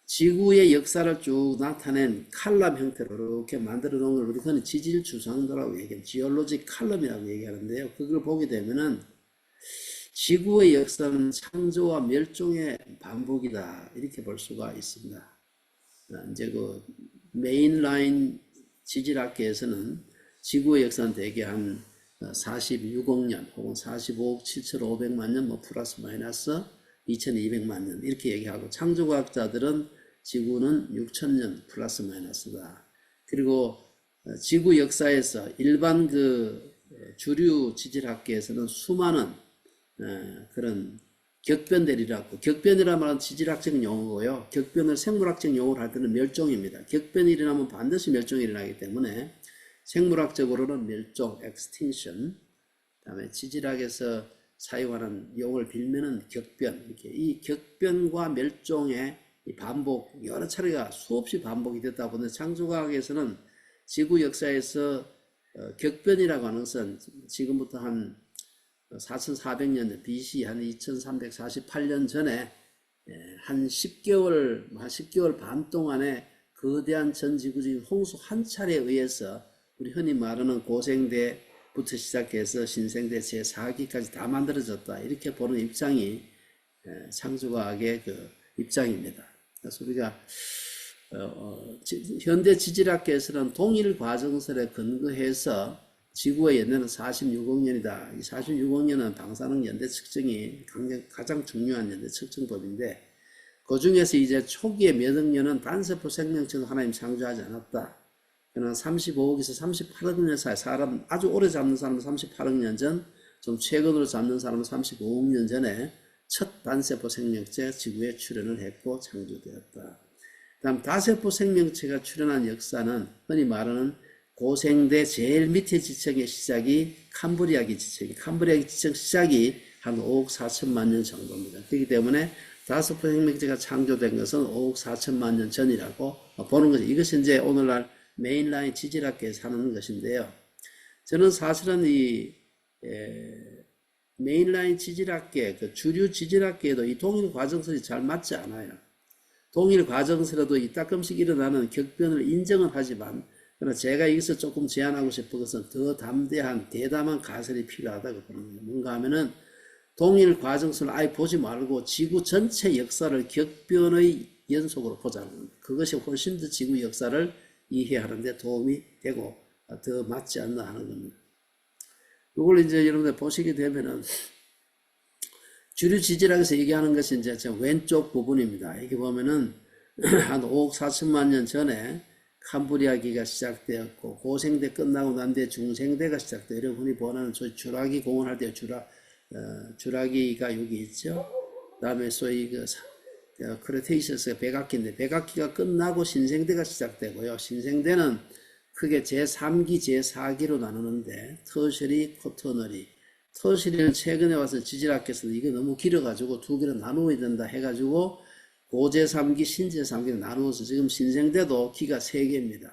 Speaker 1: 지구의 역사를 쭉 나타낸 칼럼 형태로 이렇게 만들어 놓은 걸 우리 흔히 지질 주상도라고 얘기해요. 지올로지 칼럼이라고 얘기하는데요. 그걸 보게 되면은 지구의 역사는 창조와 멸종의 반복이다 이렇게 볼 수가 있습니다. 이제 그 메인라인 지질학계에서는 지구의 역사는 대개 한 46억 년 혹은 45억 7,500만 년 뭐 플러스 마이너스 2200만 년 이렇게 얘기하고 창조과학자들은 지구는 6000년 플러스 마이너스다. 그리고 지구 역사에서 일반 그 주류 지질학계에서는 수많은 그런 격변들이라고 격변이라는 말은 지질학적인 용어고요. 격변을 생물학적 용어로 할 때는 멸종입니다. 격변이 일어나면 반드시 멸종이 일어나기 때문에 생물학적으로는 멸종, extinction. 그다음에 지질학에서 사용하는 용어를 빌면은 격변. 이렇게 이 격변과 멸종의 이 반복 여러 차례가 수없이 반복이 됐다 보니 창조과학에서는 지구 역사에서 격변이라고 하는 것은 지금부터 한 4400년 BC 한 2348년 전에 한 10개월 반 동안에 거대한 전 지구적인 홍수 한 차례에 의해서 우리 흔히 말하는 고생대부터 시작해서 신생대 제4기까지 다 만들어졌다 이렇게 보는 입장이 창조과학의 그 입장입니다. 그래서 우리가 현대 지질학계에서는 동일 과정설에 근거해서 지구의 연대는 46억 년이다. 이 46억 년은 방사능 연대 측정이 가장 중요한 연대 측정법인데 그 중에서 이제 초기의 몇 억 년은 단세포 생명체도 하나님 창조하지 않았다. 그러나 35억에서 38억 년 사이 사람 아주 오래 잡는 사람은 38억 년 전, 좀 최근으로 잡는 사람은 35억 년 전에 첫 단세포 생명체 지구에 출현을 했고 창조되었다. 다음 다세포 생명체가 출현한 역사는 흔히 말하는 고생대 제일 밑에 지층의 시작이 캄브리아기 지층이, 캄브리아기 지층 시작이 한 5억 4천만 년 정도입니다. 그렇기 때문에 다섯 번 생명체가 창조된 것은 5억 4천만 년 전이라고 보는 거죠. 이것이 이제 오늘날 메인라인 지질학계에서 하는 것인데요. 저는 사실은 이 메인라인 지질학계, 그 주류 지질학계에도 이 동일 과정설이 잘 맞지 않아요. 동일 과정설에도 이 따끔씩 일어나는 격변을 인정은 하지만, 그러나 제가 여기서 조금 제안하고 싶은 것은 더 담대한 대담한 가설이 필요하다고 보는 거예요. 뭔가 하면은 동일 과정설을 아예 보지 말고 지구 전체 역사를 격변의 연속으로 보자는 겁니다. 그것이 훨씬 더 지구 역사를 이해하는 데 도움이 되고 더 맞지 않나 하는 겁니다. 이걸 이제 여러분들 보시게 되면은 주류 지질학에서 얘기하는 것이 이제 왼쪽 부분입니다. 이렇게 보면은 한 5억 4천만 년 전에 캄브리아기가 시작되었고, 고생대 끝나고 난 뒤에 중생대가 시작돼요. 여러분이 보는 주라기 공원할 때 주라기가 여기 있죠. 그 다음에 소위 크레테이셔스가 백악기인데, 백악기가 끝나고 신생대가 시작되고요. 신생대는 크게 제3기, 제4기로 나누는데, 터셔리, 쿼터너리. 터셔리는 최근에 와서 지질학계에서도 이거 너무 길어가지고 두 개로 나누어야 된다 해가지고 고제3기, 신제3기로 나누어서 지금 신생대도 기가 3개입니다.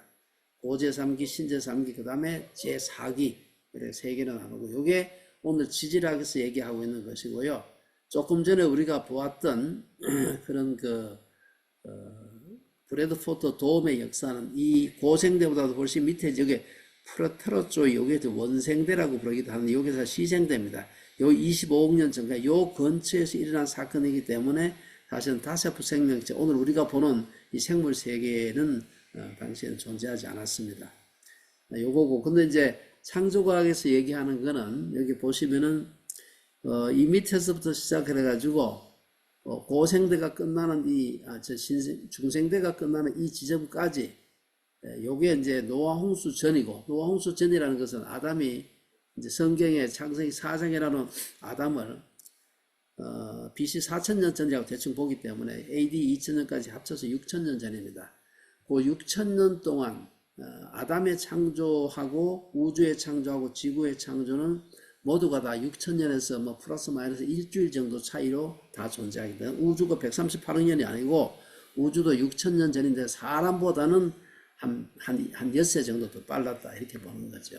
Speaker 1: 고제3기, 신제3기, 그 다음에 제4기, 이렇게 3개로 나누고, 이게 오늘 지질학에서 얘기하고 있는 것이고요. 조금 전에 우리가 보았던 그런 브래드포트 도움의 역사는 이 고생대보다도 훨씬 밑에 저게 프로테로 쪽 요게 원생대라고 부르기도 하는데, 여기서 시생대입니다. 요 25억 년 전까 요 근처에서 일어난 사건이기 때문에 사실은 다세포 생명체, 오늘 우리가 보는 이 생물 세계는 당시에는 존재하지 않았습니다. 요거고, 근데 이제 창조과학에서 얘기하는 거는 여기 보시면은 이 밑에서부터 시작해 가지고 고생대가 끝나는 중생대가 끝나는 이 지점까지, 요게 이제 노아 홍수 전이고, 노아 홍수 전이라는 것은 아담이 이제 성경의 창세기 4장이라는 아담을 BC 4천년 전이라고 대충 보기 때문에 AD 2000년까지 합쳐서 6000년 전입니다. 그 6000년 동안 아담의 창조하고 우주의 창조하고 지구의 창조는 모두가 다 6000년에서 뭐 플러스 마이너스 일주일 정도 차이로 다 존재하기 때문에, 우주가 138억 년이 아니고 우주도 6000년 전인데 사람보다는 한 엿새 정도 더 빨랐다, 이렇게 보는 거죠.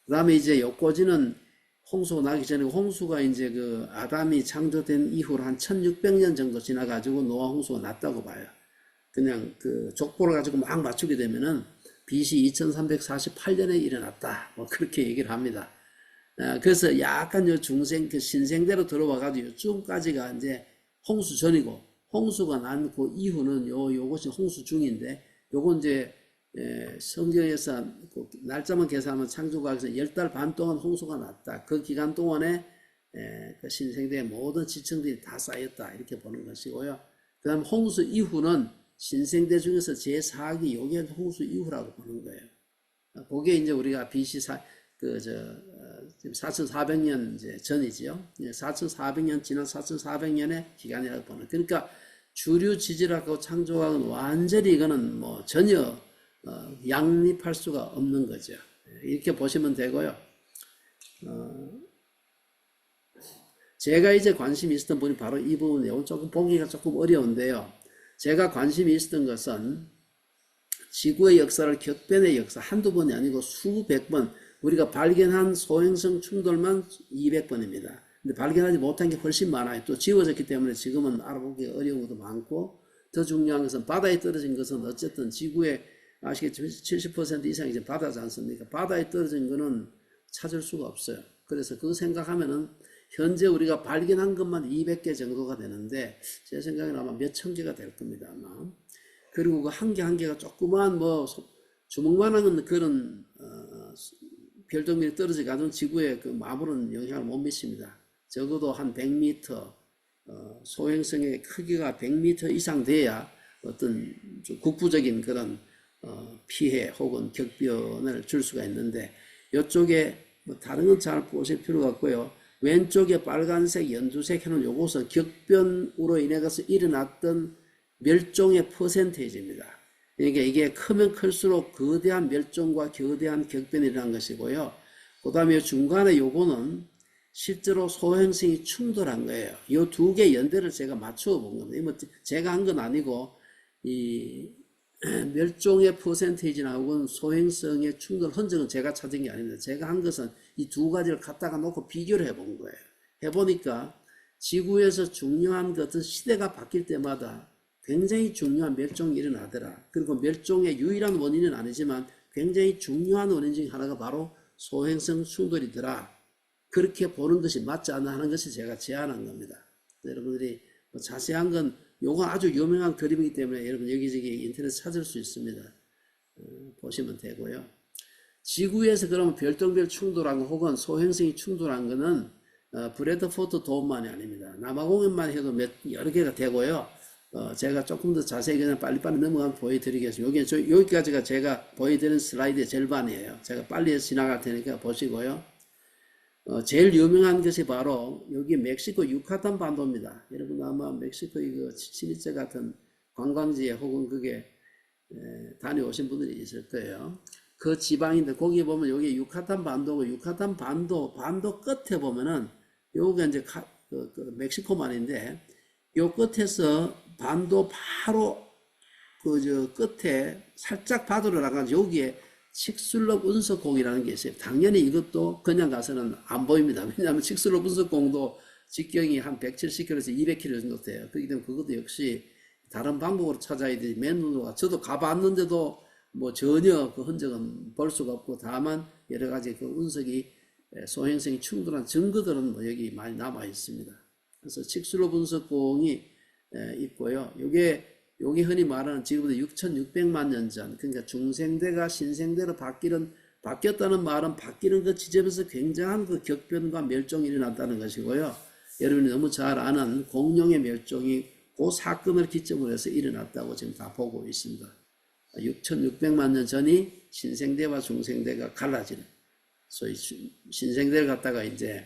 Speaker 1: 그 다음에 이제 요꼬지는 홍수가 나기 전에, 홍수가 이제 그 아담이 창조된 이후로 한 1600년 정도 지나가지고 노아 홍수가 났다고 봐요. 그냥 그 족보를 가지고 막 맞추게 되면은 BC 2348년에 일어났다, 뭐 그렇게 얘기를 합니다. 그래서 약간 요 신생대로 들어와가지고 요쯤까지가 이제 홍수 전이고, 홍수가 난 그 이후는 요것이 홍수 중인데, 요건 이제 성경에서 날짜만 계산하면 창조과학에서 10달 반 동안 홍수가 났다. 그 기간 동안에 그 신생대의 모든 지층들이 다 쌓였다, 이렇게 보는 것이고요. 그 다음 홍수 이후는 신생대 중에서 제4기, 요게 홍수 이후라고 보는 거예요. 그게 이제 우리가 BC 지금 4,400년 이제 전이지요. 4,400년 지난 4,400년의 기간이라고 보는. 그러니까 주류 지질학하고 창조학은 완전히 이거는 뭐 전혀 양립할 수가 없는 거죠. 이렇게 보시면 되고요. 제가 이제 관심이 있었던 부분이 바로 이 부분이에요. 조금 보기가 조금 어려운데요. 제가 관심이 있었던 것은 지구의 역사를, 격변의 역사 한두 번이 아니고 수백 번, 우리가 발견한 소행성 충돌만 200번입니다. 근데 발견하지 못한 게 훨씬 많아요. 또 지워졌기 때문에 지금은 알아보기 어려운 것도 많고, 더 중요한 것은 바다에 떨어진 것은 어쨌든 지구의 아시겠지만 70% 이상이 이제 바다지 않습니까? 바다에 떨어진 거는 찾을 수가 없어요. 그래서 그거 생각하면은 현재 우리가 발견한 것만 200개 정도가 되는데, 제 생각에는 아마 몇천 개가 될 겁니다, 아마. 그리고 그 한 개 한 개가 조그만 뭐 주먹만한 그런 별똥별이 떨어져가지고 지구에 그 아무런 영향을 못 미칩니다. 적어도 한 100m, 소행성의 크기가 100m 이상 돼야 어떤 좀 국부적인 그런 피해 혹은 격변을 줄 수가 있는데, 이쪽에 뭐 다른 건 잘 보실 필요가 없고요. 왼쪽에 빨간색, 연두색 해놓은 요것은 격변으로 인해서 일어났던 멸종의 퍼센테이지입니다. 그러니까 이게 크면 클수록 거대한 멸종과 거대한 격변이 일어난 것이고요. 그 다음에 중간에 요거는 실제로 소행성이 충돌한 거예요. 이 두 개 연대를 제가 맞추어 본 겁니다. 뭐 제가 한 건 아니고, 이 멸종의 퍼센테이지나 혹은 소행성의 충돌 흔적은 제가 찾은 게 아닙니다. 제가 한 것은 이 두 가지를 갖다가 놓고 비교를 해본 거예요. 해보니까 지구에서 중요한 것은 시대가 바뀔 때마다 굉장히 중요한 멸종이 일어나더라. 그리고 멸종의 유일한 원인은 아니지만 굉장히 중요한 원인 중에 하나가 바로 소행성 충돌이더라. 그렇게 보는 것이 맞지 않나 하는 것이 제가 제안한 겁니다. 여러분들이 뭐 자세한 건 요건 아주 유명한 그림이기 때문에 여러분 여기저기 인터넷 찾을 수 있습니다. 보시면 되고요. 지구에서 그러면 별똥별 충돌한 거 혹은 소행성이 충돌한 거는 브래드포트 도움만이 아닙니다. 남아공연만 해도 여러 개가 되고요. 제가 조금 더 자세히 그냥 빨리빨리 넘어가면 보여드리겠습니다. 여기까지가 제가 보여드리는 슬라이드의 절반이에요. 제가 빨리 해서 지나갈 테니까 보시고요. 제일 유명한 것이 바로 여기 멕시코 유카탄 반도입니다. 여러분 아마 멕시코 이거 치치리제 같은 관광지에 혹은 그게 다녀오신 분들이 있을 거예요. 그 지방인데 거기 보면 여기 유카탄 반도고 유카탄 반도 끝에 보면은 여기가 이제 멕시코만인데 요 끝에서 반도 바로 그 끝에 살짝 바다로 나가서 여기에 칙슬롭 운석공이라는 게 있어요. 당연히 이것도 그냥 가서는 안 보입니다. 왜냐하면 칙슬롭 운석공도 직경이 한 170km에서 200km 정도 돼요. 그렇기 때문에 그것도 역시 다른 방법으로 찾아야 되지 맨눈으로 저도 가봤는데도 뭐 전혀 그 흔적은 볼 수가 없고 다만 여러 가지 그 운석이 소행성이 충돌한 증거들은 뭐 여기 많이 남아 있습니다. 그래서 칙슬롭 운석공이 있고요. 요게 흔히 말하는 지금부터 6,600만 년 전, 그러니까 중생대가 신생대로 바뀌었다는 말은 바뀌는 그 지점에서 굉장한 그 격변과 멸종이 일어났다는 것이고요. 여러분이 너무 잘 아는 공룡의 멸종이 그 사건을 기점으로 해서 일어났다고 지금 다 보고 있습니다. 6,600만 년 전이 신생대와 중생대가 갈라지는, 소위 신생대를 갖다가 이제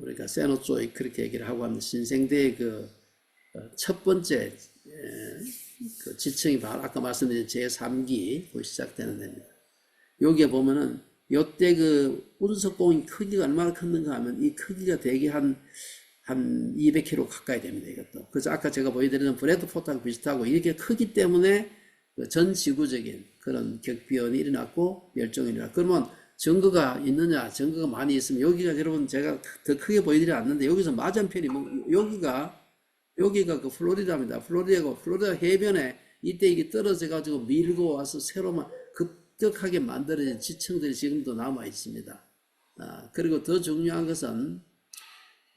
Speaker 1: 우리가 세노조이 그렇게 얘기를 하고 하는 신생대의 첫 번째 그 지층이 바로 아까 말씀드린 제3기 시작되는 데입니다. 여기에 보면은 요때 그 운석공의 크기가 얼마나 컸는가 하면 이 크기가 되게 한 200km 가까이 됩니다. 이것도. 그래서 아까 제가 보여드리는 브래드포트하고 비슷하고 이렇게 크기 때문에 전 지구적인 그런 격변이 일어났고 멸종이 일어났고 그러면 증거가 있느냐? 증거가 많이 있으면 여기가 여러분 제가 더 크게 보여드리지 않는데 여기서 맞은편이 여기가 그 플로리다입니다. 플로리다 해변에 이때 이게 떨어져 가지고 밀고 와서 새로만 급격하게 만들어진 지층들이 지금도 남아 있습니다. 그리고 더 중요한 것은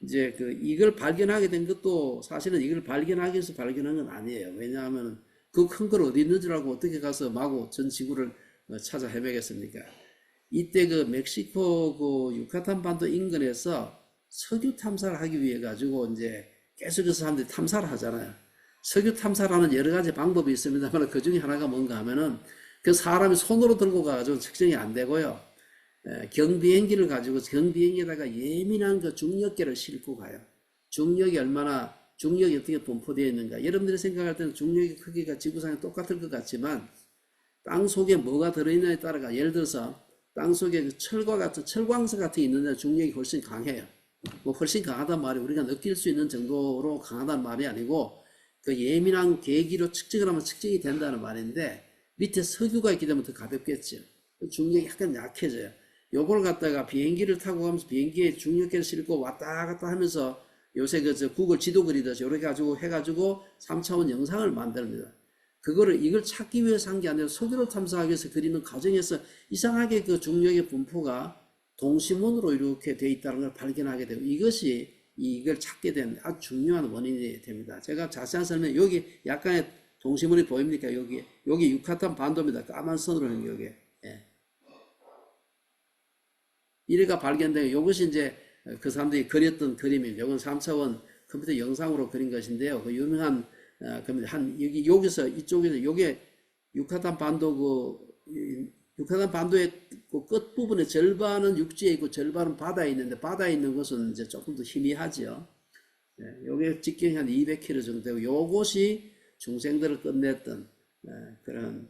Speaker 1: 이제 이걸 발견하게 된 것도 사실은 이걸 발견하기 위해서 발견한 건 아니에요. 왜냐하면 그 큰 걸 어디 있는 줄 알고 어떻게 가서 마구 전 지구를 찾아 헤매겠습니까? 이때 그 멕시코 그 유카탄 반도 인근에서 석유 탐사를 하기 위해 가지고 이제 계속해서 사람들이 탐사를 하잖아요. 석유 탐사라는 여러 가지 방법이 있습니다만 그 중에 하나가 뭔가 하면은 그 사람이 손으로 들고 가가지고 측정이 안 되고요. 경비행기를 가지고 경비행기에다가 예민한 그 중력계를 싣고 가요. 중력이 어떻게 분포되어 있는가. 여러분들이 생각할 때는 중력의 크기가 지구상에 똑같을 것 같지만 땅 속에 뭐가 들어있느냐에 따라가 예를 들어서 땅 속에 그 철광석 같은 게 있는데 중력이 훨씬 강해요. 뭐 훨씬 강하단 말이 우리가 느낄 수 있는 정도로 강하다는 말이 아니고 그 예민한 계기로 측정을 하면 측정이 된다는 말인데 밑에 석유가 있기 때문에 더 가볍겠죠. 중력이 약간 약해져요. 요걸 갖다가 비행기를 타고 가면서 비행기에 중력계를 싣고 왔다 갔다 하면서 요새 구글 지도 그리듯이 이렇게 해가지고 3차원 영상을 만듭니다. 이걸 찾기 위해서 한 게 아니라 석유를 탐사하기 위해서 그리는 과정에서 이상하게 그 중력의 분포가 동심원으로 이렇게 돼 있다는 걸 발견하게 되고 이것이 이걸 찾게 된 아주 중요한 원인이 됩니다. 제가 자세한 설명 여기 약간의 동심원이 보입니까? 여기 유카탄 반도입니다. 까만 선으로 한 게 여기. 이래가 발견되고 이것이 이제 그 사람들이 그렸던 그림입니다. 이건 3차원 컴퓨터 영상으로 그린 것인데요. 그 유명한 여기서 이쪽에서 요게 유카탄 반도 유카탄 반도의 그 끝부분의 절반은 육지에 있고 절반은 바다에 있는데 바다에 있는 것은 이제 조금 더 희미하죠. 요게 직경이 한 200km 정도 되고 요것이 중생들을 끝냈던 그런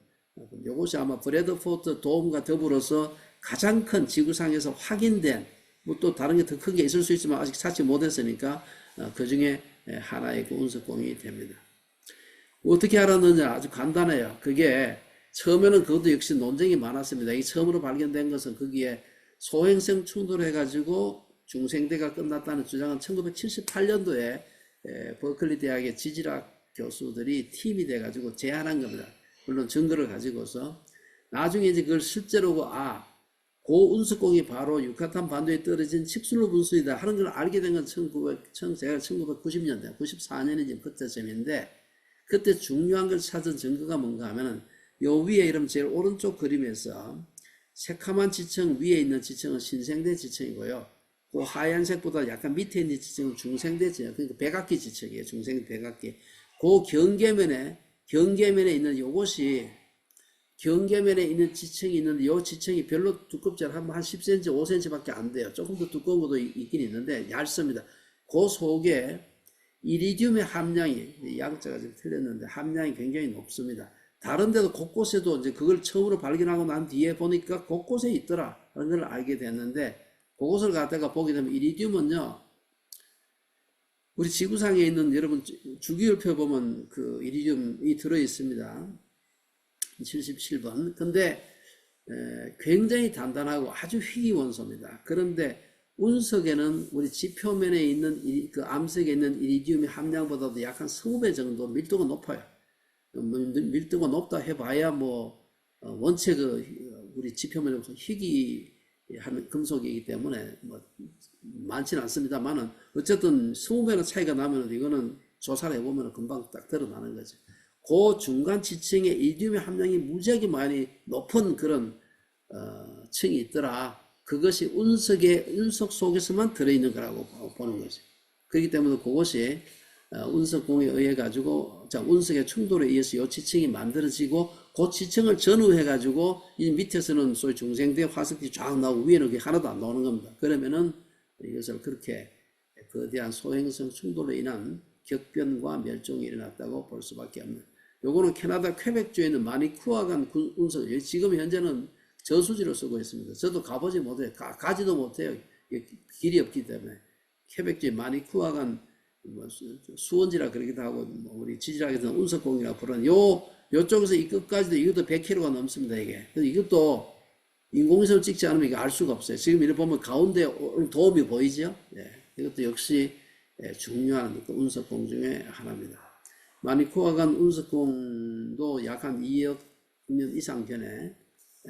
Speaker 1: 요것이 아마 브래드포트 도움과 더불어서 가장 큰 지구상에서 확인된 뭐 또 다른 게 더 큰 게 있을 수 있지만 아직 찾지 못했으니까 그 중에 하나의 그 운석공이 됩니다. 어떻게 알았느냐 아주 간단해요. 그게 처음에는 그것도 역시 논쟁이 많았습니다. 이 처음으로 발견된 것은 거기에 소행성 충돌해가지고 중생대가 끝났다는 주장은 1978년도에 버클리 대학의 지질학 교수들이 팀이 돼가지고 제안한 겁니다. 물론 증거를 가지고서 나중에 이제 그걸 실제로 고 운석공이 바로 유카탄 반도에 떨어진 칙술로 분수이다 하는 걸 알게 된 건 제가 1990년대, 94년이 그때쯤인데 그때 중요한 걸 찾은 증거가 뭔가 하면은 요 위에 이름 제일 오른쪽 그림에서 새카만 지층 위에 있는 지층은 신생대 지층이고요. 그 하얀색보다 약간 밑에 있는 지층은 중생대 지층, 그러니까 백악기 지층이에요. 중생 백악기. 그 경계면에 있는 요것이 경계면에 있는 지층이 있는데 이 지층이 별로 두껍지 않아요. 한 10cm, 5cm 밖에 안 돼요. 조금 더 두꺼운 것도 있긴 있는데 얇습니다. 그 속에 이리듐의 함량이 양자가 좀 틀렸는데 함량이 굉장히 높습니다. 다른 데도 곳곳에도 이제 그걸 처음으로 발견하고 난 뒤에 보니까 곳곳에 있더라 하는 걸 알게 됐는데 그것을 갖다가 보게 되면 이리듐은요 우리 지구상에 있는 여러분 주기율표 보면 그 이리듐이 들어 있습니다. 77번. 근데 굉장히 단단하고 아주 희귀 원소입니다. 그런데 운석에는 우리 지표면에 있는 그 암석에 있는 이리듐의 함량보다도 약 한 20배 정도 밀도가 높아요. 밀도가 높다 해봐야 원체 우리 지표면에 희귀한 금속이기 때문에 많지는 않습니다만은 어쨌든 20배나 차이가 나면 이거는 조사를 해보면 금방 딱 드러나는 거죠. 그 중간 지층에 이리듐의 함량이 무지하게 많이 높은 그런 층이 있더라. 그것이 운석 속에서만 들어있는 거라고 보는 거죠. 그렇기 때문에 그것이 운석공에 의해 가지고 운석의 충돌에 의해서 이 지층이 만들어지고 그 지층을 전후해 가지고 이 밑에서는 소위 중생대 화석이 쫙 나오고 위에는 그게 하나도 안 나오는 겁니다. 그러면은 이것을 그렇게 거대한 소행성 충돌로 인한 격변과 멸종이 일어났다고 볼 수밖에 없는. 요거는 캐나다 퀘벡주에 있는 마니쿠아간 운석, 지금 현재는 저수지로 쓰고 있습니다. 저도 가보지 못해요. 가지도 못해요. 길이 없기 때문에. 퀘벡주의 마니쿠아간 수원지라 그러기도 하고 우리 지질학에서는 운석공이라 부르는 요쪽에서 이 끝까지도 이것도 100km가 넘습니다. 이게. 그래서 이것도 인공위성을 찍지 않으면 이거 알 수가 없어요. 지금 이렇게 보면 가운데 도움이 보이죠? 이것도 역시 중요한 운석공 중에 하나입니다. 마니쿠아간 운석공도 약 한 2억 년 이상 전에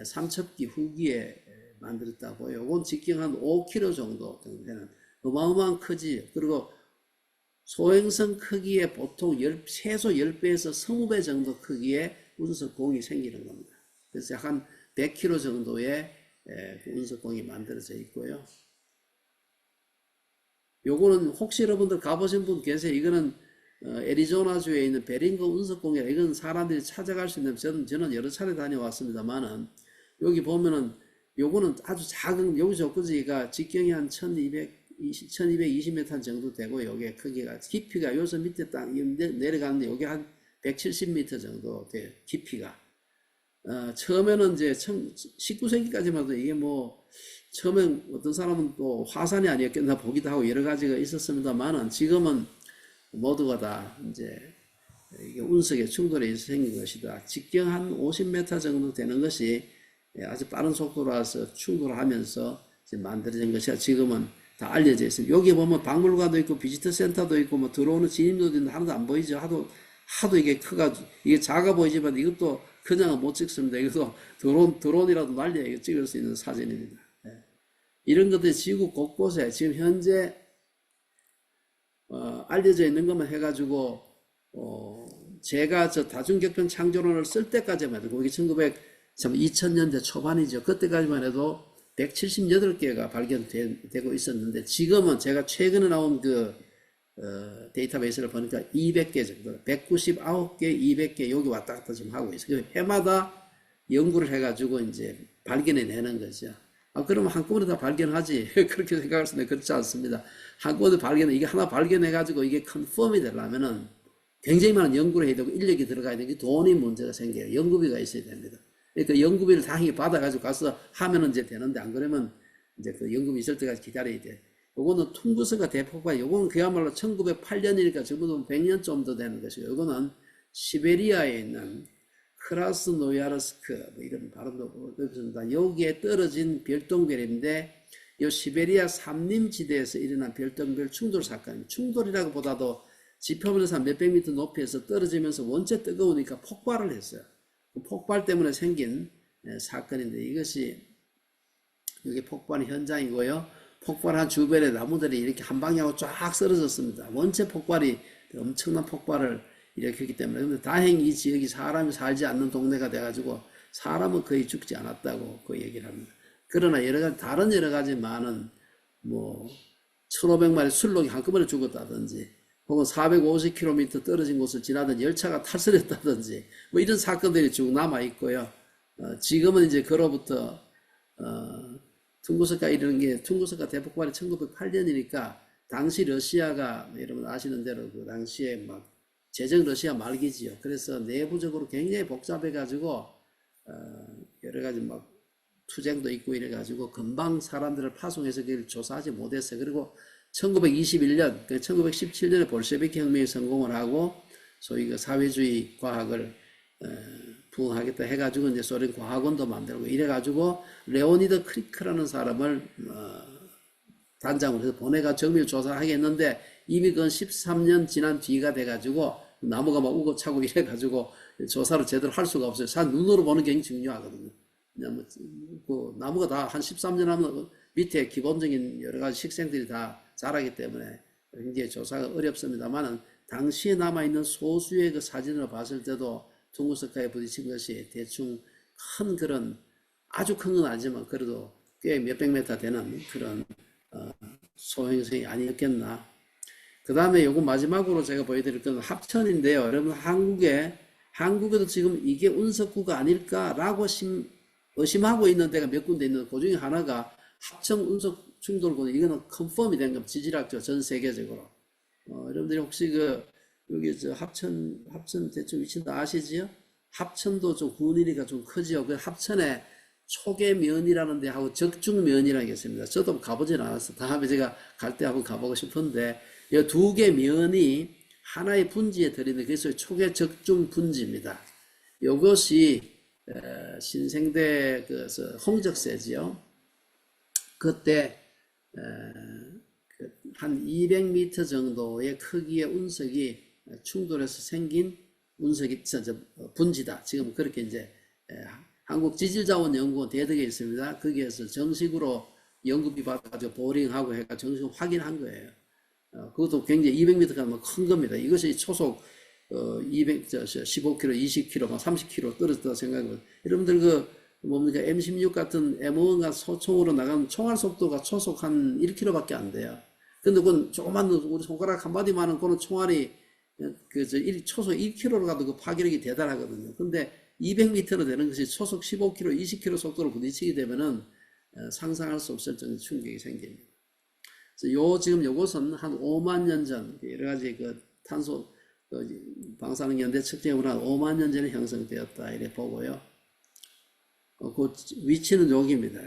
Speaker 1: 삼첩기 후기에 만들었다고요. 이건 직경 한 5km 정도 되는 어마어마한 크지. 그리고 소행성 크기의 보통 최소 10배에서 20배 정도 크기의 운석공이 생기는 겁니다. 그래서 약 한 100km 정도의 운석공이 만들어져 있고요. 요거는 혹시 여러분들 가보신 분 계세요? 이거는 애리조나주에 있는 베링거 운석공이라 이건 사람들이 찾아갈 수 있는 저는 여러 차례 다녀왔습니다만은 여기 보면은 요거는 아주 작은 여기서 엊그제가 직경이 한 1220m 정도 되고 요게 크기가 깊이가 여기서 밑에 딱 내려가는데 요게 한 170m 정도 돼요. 깊이가. 처음에는 이제 19세기까지만 해도 이게 처음엔 어떤 사람은 또 화산이 아니었겠나 보기도 하고 여러 가지가 있었습니다만은 지금은 모두가 다 이제 이게 운석의 충돌에 의해서 생긴 것이다. 직경 한 50m 정도 되는 것이 아주 빠른 속도로 와서 충돌하면서 이제 만들어진 것이야. 지금은 다 알려져 있습니다. 여기 보면 박물관도 있고 비지터 센터도 있고 들어오는 진입로도 있는데 하나도 안 보이죠. 하도 이게 이게 작아 보이지만 이것도 그냥은 못 찍습니다. 이것도 드론이라도 날려야 찍을 수 있는 사진입니다. 이런 것들이 지구 곳곳에 지금 현재 알려져 있는 것만 해가지고 제가 저 다중격변 창조론을 쓸 때까지만 해도 그게 2000년대 초반이죠. 그때까지만 해도 178개가 발견되고 있었는데 지금은 제가 최근에 나온 데이터베이스를 보니까 200개 정도, 199개, 200개 여기 왔다 갔다 지금 하고 있어요. 해마다 연구를 해가지고 이제 발견해내는 거죠. 그러면 한꺼번에 다 발견하지. 그렇게 생각할 수는 그렇지 않습니다. 한꺼번에 이게 하나 발견해가지고 이게 컨펌이 되려면은 굉장히 많은 연구를 해야 되고 인력이 들어가야 되고 돈이 문제가 생겨요. 연구비가 있어야 됩니다. 그러니까 연구비를 당연히 받아가지고 가서 하면은 이제 되는데 안 그러면 이제 그 연금이 있을 때까지 기다려야 돼. 요거는 퉁구스가 대폭발, 요거는 그야말로 1908년이니까 지금은 100년 좀 더 되는 것이고, 요거는 시베리아에 있는 크라스노야르스크, 뭐 이런 발음도 없습니다. 여기에 떨어진 별똥별인데, 요 시베리아 산림지대에서 일어난 별똥별 충돌 사건입니다. 충돌이라고 보다도 지표면에서 몇백 미터 높이에서 떨어지면서 원체 뜨거우니까 폭발을 했어요. 그 폭발 때문에 생긴 사건인데, 이것이 여기 폭발 현장이고요. 폭발한 주변에 나무들이 이렇게 한 방향으로 쫙 쓰러졌습니다. 원체 폭발이 엄청난 폭발을 일으켰기 때문에. 근데 다행히 이 지역이 사람이 살지 않는 동네가 돼가지고 사람은 거의 죽지 않았다고 그 얘기를 합니다. 그러나 여러 가지, 다른 여러 가지 많은, 뭐, 1,500마리 술록이 한꺼번에 죽었다든지, 혹은 450km 떨어진 곳을 지나던 열차가 탈선했다든지, 뭐 이런 사건들이 쭉 남아있고요. 지금은 이제 그로부터, 퉁구스가 이런 게, 퉁구스가 대폭발이 1908년이니까, 당시 러시아가, 여러분 아시는 대로 그 당시에 막, 제정 러시아 말기지요. 그래서 내부적으로 굉장히 복잡해가지고, 여러 가지 막, 투쟁도 있고 이래가지고, 금방 사람들을 파송해서 그걸 조사하지 못했어요. 그리고 1921년, 1917년에 볼셰비키 혁명이 성공을 하고, 소위 그 사회주의 과학을, 부흥하겠다 해가지고 이제 소련 과학원도 만들고 이래가지고 레오니드 크리크라는 사람을 단장으로 해서 보내가 정밀 조사하겠는데 이미 그건 13년 지난 뒤가 돼가지고 나무가 막 우고 차고 이래가지고 조사를 제대로 할 수가 없어요. 산 눈으로 보는 게 굉장히 중요하거든요. 그 나무가 다 한 13년 하면 밑에 기본적인 여러 가지 식생들이 다 자라기 때문에 굉장히 조사가 어렵습니다만은 당시에 남아있는 소수의 그 사진을 봤을 때도 퉁구스카에 부딪힌 것이 대충 큰 그런, 아주 큰 건 아니지만 그래도 꽤 몇백 메타 되는 그런 소행성이 아니었겠나. 그 다음에 요거 마지막으로 제가 보여드릴 건 합천인데요. 여러분 한국에도 지금 이게 운석구가 아닐까라고 의심하고 있는 데가 몇 군데 있는데 그 중에 하나가 합천 운석 충돌구. 이거는 컨펌이 된 겁니다. 지질학적 전 세계적으로. 여러분들이 혹시 여기 합천 대충 위치도 아시지요? 합천도 좀 군위가 좀 크지요. 그 합천에 초계면이라는 데하고 적중면이라는 게 있습니다. 저도 가보진 않았어요. 다음에 제가 갈 때 한번 가보고 싶은데, 이 두 개 면이 하나의 분지에 들어있는, 그래서 초계 적중 분지입니다. 이것이 신생대 홍적세지요. 그때 한 200m 정도의 크기의 운석이 충돌해서 생긴 운석이 분지다. 지금 그렇게 이제 한국지질자원연구원 대덕에 있습니다. 거기에서 정식으로 연구비 받아가지고 보링하고 해가 정식 확인한 거예요. 그것도 굉장히 200m가 큰 겁니다. 이것이 초속 15km, 20km, 30km 떨어졌다고 생각하면 여러분들 뭡니까 M16 같은 M1과 소총으로 나가는 총알 속도가 초속 한 1km밖에 안 돼요. 근데 그건 조그만 우리 손가락 한마디만한 그런 총알이 초속 1km로 가도 그 파괴력이 대단하거든요. 근데 200m로 되는 것이 초속 15km, 20km 속도로 부딪히게 되면은 상상할 수 없을 정도의 충격이 생깁니다. 그래서 지금 요것은 한 5만 년 전, 여러 가지 탄소, 방사능 연대 측정으로 한 5만 년 전에 형성되었다. 이래 보고요. 그 위치는 여기입니다.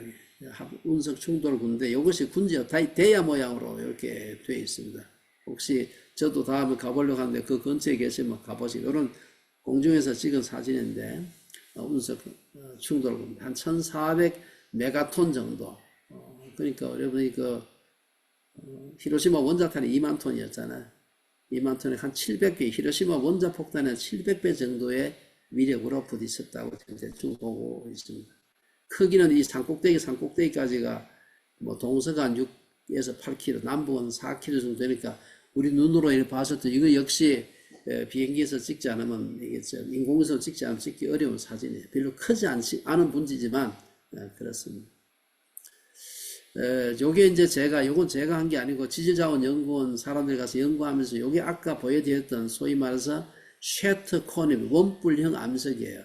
Speaker 1: 운석 충돌구인데 이것이 군지역 대야 모양으로 이렇게 되어 있습니다. 혹시 저도 다음에 가보려고 하는데 그 근처에 계시면 가보시고, 이런 공중에서 찍은 사진인데 운석 충돌구입니다. 한 1400 메가톤 정도. 그러니까 여러분이 히로시마 원자탄이 2만 톤이었잖아요. 2만 톤에 한 700배, 히로시마 원자 폭탄에 700배 정도의 위력으로 부딪혔다고 대충 보고 있습니다. 크기는 이 산꼭대기까지가 뭐 동서가 6에서 8km, 남북은 4km 정도 되니까 우리 눈으로 이렇게 봤을 때 이거 역시 비행기에서 찍지 않으면, 이게 인공위성으로 찍지 않으면 찍기 어려운 사진이에요. 별로 크지 않은 분지지만 그렇습니다. 요게 이제 요건 제가 한 게 아니고 지질자원연구원 사람들 가서 연구하면서 요게 아까 보여드렸던 소위 말해서 쉐트 코닙 원뿔형 암석이에요.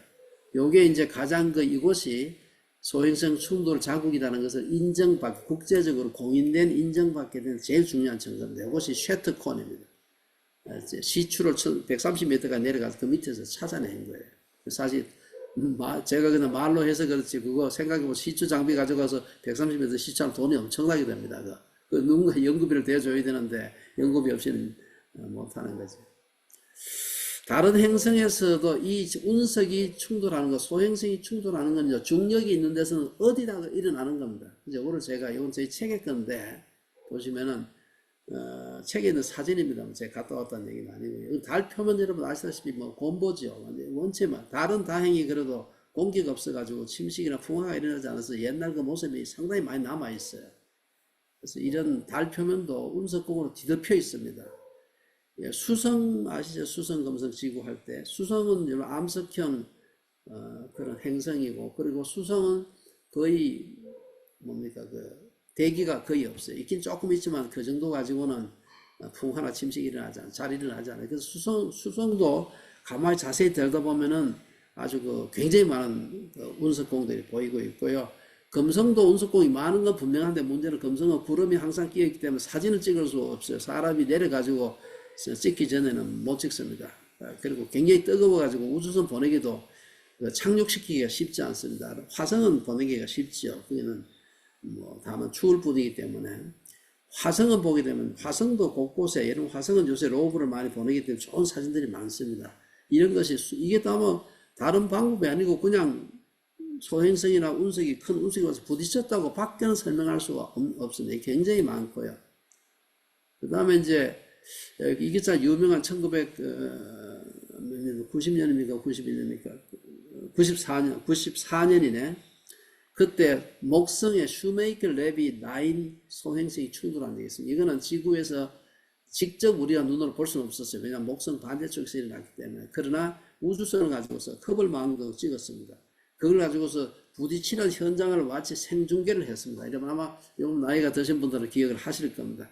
Speaker 1: 요게 이제 가장 이곳이 소행성 충돌 자국이라는 것을 국제적으로 공인된 인정받게 된 제일 중요한 증거입니다. 이것이 쉐트 코닙입니다. 시추를 130m가 내려가서 그 밑에서 찾아낸 거예요. 사실 제가 그냥 말로 해서 그렇지 그거 생각해보면 시추 장비 가져가서 130m 시추하면 돈이 엄청나게 됩니다. 그 누군가 연구비를 대줘야 되는데 연구비 없이는 못하는 거죠. 다른 행성에서도 이 운석이 충돌하는 거, 소행성이 충돌하는 건요, 중력이 있는 데서는 어디다가 일어나는 겁니다. 이제 오늘 제가 이건 저희 책에 건데 보시면은 책에 있는 사진입니다. 제가 갔다 왔다는 얘기는 아니고요. 달 표면 여러분 아시다시피 뭐 곰보죠. 원체만 다른 다행히 그래도 공기가 없어가지고 침식이나 풍화가 일어나지 않아서 옛날 그 모습이 상당히 많이 남아 있어요. 그래서 이런 달 표면도 운석공으로 뒤덮여 있습니다. 예, 수성 아시죠? 수성, 금성, 지구 할 때 수성은 암석형 그런 행성이고, 그리고 수성은 거의 뭡니까 그 대기가 거의 없어요. 있긴 조금 있지만 그 정도 가지고는 풍화나 침식이 일어나지 않아요. 잘 일어나지 않아요. 그래서 수성도 가만히 자세히 들여다보면은 아주 그 굉장히 많은 운석공들이 보이고 있고요. 금성도 운석공이 많은 건 분명한데 문제는 금성은 구름이 항상 끼어있기 때문에 사진을 찍을 수 없어요. 사람이 내려가지고 찍기 전에는 못 찍습니다. 그리고 굉장히 뜨거워가지고 우주선 보내기도 착륙시키기가 쉽지 않습니다. 화성은 보내기가 쉽지요. 그게는 뭐 다만 추울 뿐이기 때문에. 화성은 보게 되면 화성도 곳곳에, 이런 화성은 요새 로브를 많이 보내기 때문에 좋은 사진들이 많습니다. 이런 것이 이게 다른 방법이 아니고 그냥 소행성이나 운석이 큰 운석이 와서 부딪혔다고 밖에는 설명할 수가 없습니다. 굉장히 많고요. 그 다음에 이제 이게 참 유명한 1990년입니까? 91년입니까? 94년이네. 그때 목성에 슈메이커 레비 9 소행성이 충돌한 적이 있습니다. 이거는 지구에서 직접 우리가 눈으로 볼 수는 없었어요. 왜냐하면 목성 반대쪽에서 일어났기 때문에. 그러나 우주선을 가지고서 컵을 망도 찍었습니다. 그걸 가지고서 부딪히는 현장을 마치 생중계를 했습니다. 이러면 아마 요즘 나이가 드신 분들은 기억을 하실 겁니다.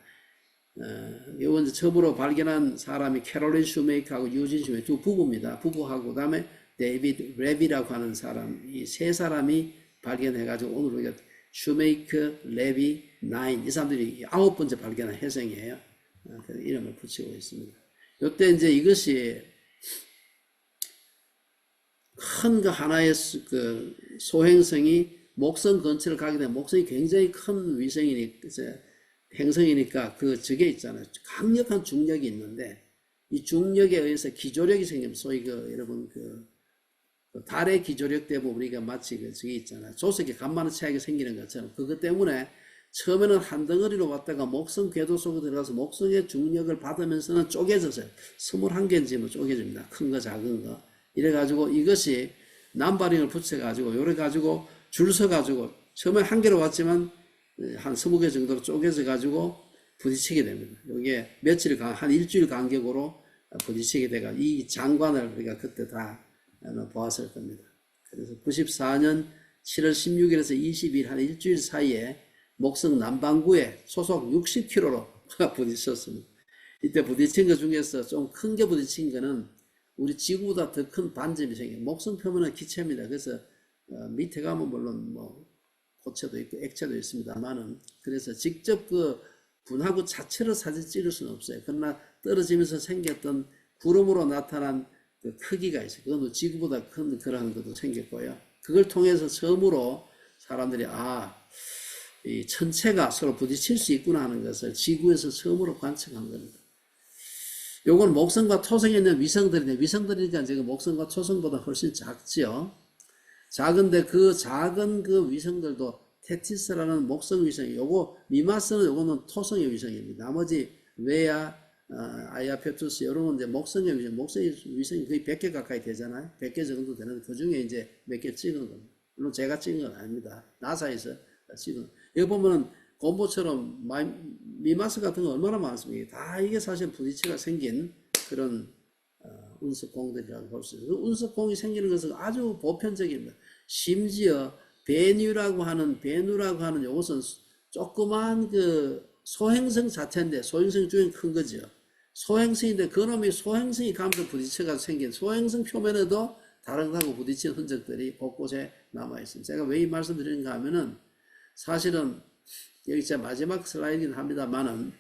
Speaker 1: 이건 이제 처음으로 발견한 사람이 캐롤린 슈메이커하고 유진 슈메이커 두 부부입니다. 부부하고 그다음에 데이비드 레비라고 하는 사람, 이 세 사람이 발견해가지고 오늘 우리가 슈메이커, 레비, 9, 이 사람들이 9번째 발견한 혜성이에요. 그래서 이름을 붙이고 있습니다. 이때 이제 이것이 큰 그 하나의 그 소행성이 목성 근처를 가게 되면, 목성이 굉장히 큰 행성이니까 그 저게 있잖아요. 강력한 중력이 있는데 이 중력에 의해서 기조력이 생깁니다. 소위 여러분 달의 기조력 때문에 우리가 마치 저게 있잖아요. 조석에 간만에 차이가 생기는 것처럼 그것 때문에 처음에는 한 덩어리로 왔다가 목성 궤도 속에 들어가서 목성의 중력을 받으면서는 쪼개졌어요. 21개인지 뭐 쪼개집니다. 큰 거, 작은 거. 이래가지고 이것이 남바링을 붙여가지고 요래가지고 줄 서가지고 처음에 한 개로 왔지만 한 20개 정도로 쪼개져가지고 부딪히게 됩니다. 이게 한 일주일 간격으로 부딪히게 돼가 이 장관을 우리가 그때 다 보았을 겁니다. 그래서 94년 7월 16일에서 20일 한 일주일 사이에 목성 남반구에 초속 60km로 부딪혔습니다. 이때 부딪힌 것 중에서 좀 큰 게 부딪힌 거는 우리 지구보다 더 큰 반점이 생겨요. 목성 표면은 기체입니다. 그래서 밑에 가면 물론 뭐 고체도 있고 액체도 있습니다만은, 그래서 직접 그 분화구 자체를 사진 찍을 수는 없어요. 그러나 떨어지면서 생겼던 구름으로 나타난 그 크기가 있어요. 그건 지구보다 큰 그런 것도 생겼고요. 그걸 통해서 처음으로 사람들이 이 천체가 서로 부딪힐 수 있구나 하는 것을 지구에서 처음으로 관측한 겁니다. 요건 목성과 토성에 있는 위성들인데, 위성들이니까 지금 목성과 토성보다 훨씬 작지요. 작은데 그 작은 그 위성들도 테티스라는 목성 위성이, 요거 미마스는 요거는 토성의 위성입니다. 나머지 웨아, 아이아페투스 이런 건 이제 목성의 위성, 목성의 위성이 거의 100개 가까이 되잖아요. 100개 정도 되는데 그 중에 이제 몇 개 찍은 겁니다. 물론 제가 찍은 건 아닙니다. 나사에서 찍은. 여기 보면은 곰보처럼 미마스 같은 거 얼마나 많습니까? 다 이게 사실 부딪히가 생긴 그런 운석공들이라고 볼 수 있어요. 그 운석공이 생기는 것은 아주 보편적입니다. 심지어 베누라고 하는 요것은 조그만 그 소행성 자체인데, 소행성 중에 큰 거죠. 소행성인데 그놈이 소행성이 가면서 부딪혀가지고 생긴 소행성 표면에도 다른 것하고 부딪힌 흔적들이 곳곳에 남아 있습니다. 제가 왜 이 말씀 드리는가 하면은, 사실은 여기 제 마지막 슬라이드긴 합니다만은,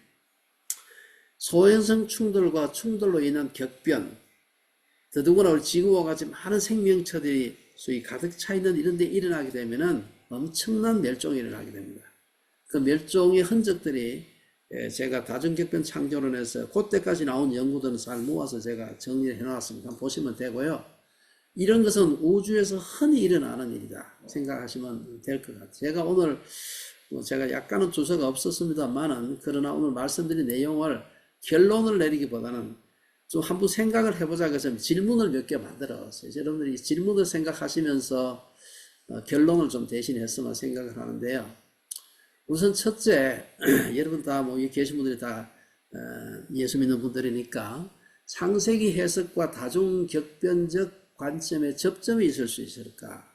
Speaker 1: 소행성 충돌과 충돌로 인한 격변, 더더구나 우리 지구와 같이 많은 생명체들이 소위 가득 차 있는 이런 데 일어나게 되면은 엄청난 멸종이 일어나게 됩니다. 그 멸종의 흔적들이 제가 다중격변 창조론에서 그때까지 나온 연구들은 잘 모아서 제가 정리를 해놨습니다. 한번 보시면 되고요. 이런 것은 우주에서 흔히 일어나는 일이다 생각하시면 될 것 같아요. 제가 오늘 제가 약간은 주소가 없었습니다만은 그러나 오늘 말씀드린 내용을 결론을 내리기보다는 좀 한번 생각을 해보자 그래서 질문을 몇 개 만들었어요. 여러분들이 질문을 생각하시면서 결론을 좀 대신했으면 생각을 하는데요. 우선 첫째, 여러분 다 뭐 여기 계신 분들이 다 예수 믿는 분들이니까 창세기 해석과 다중격변적 관점의 접점이 있을 수 있을까?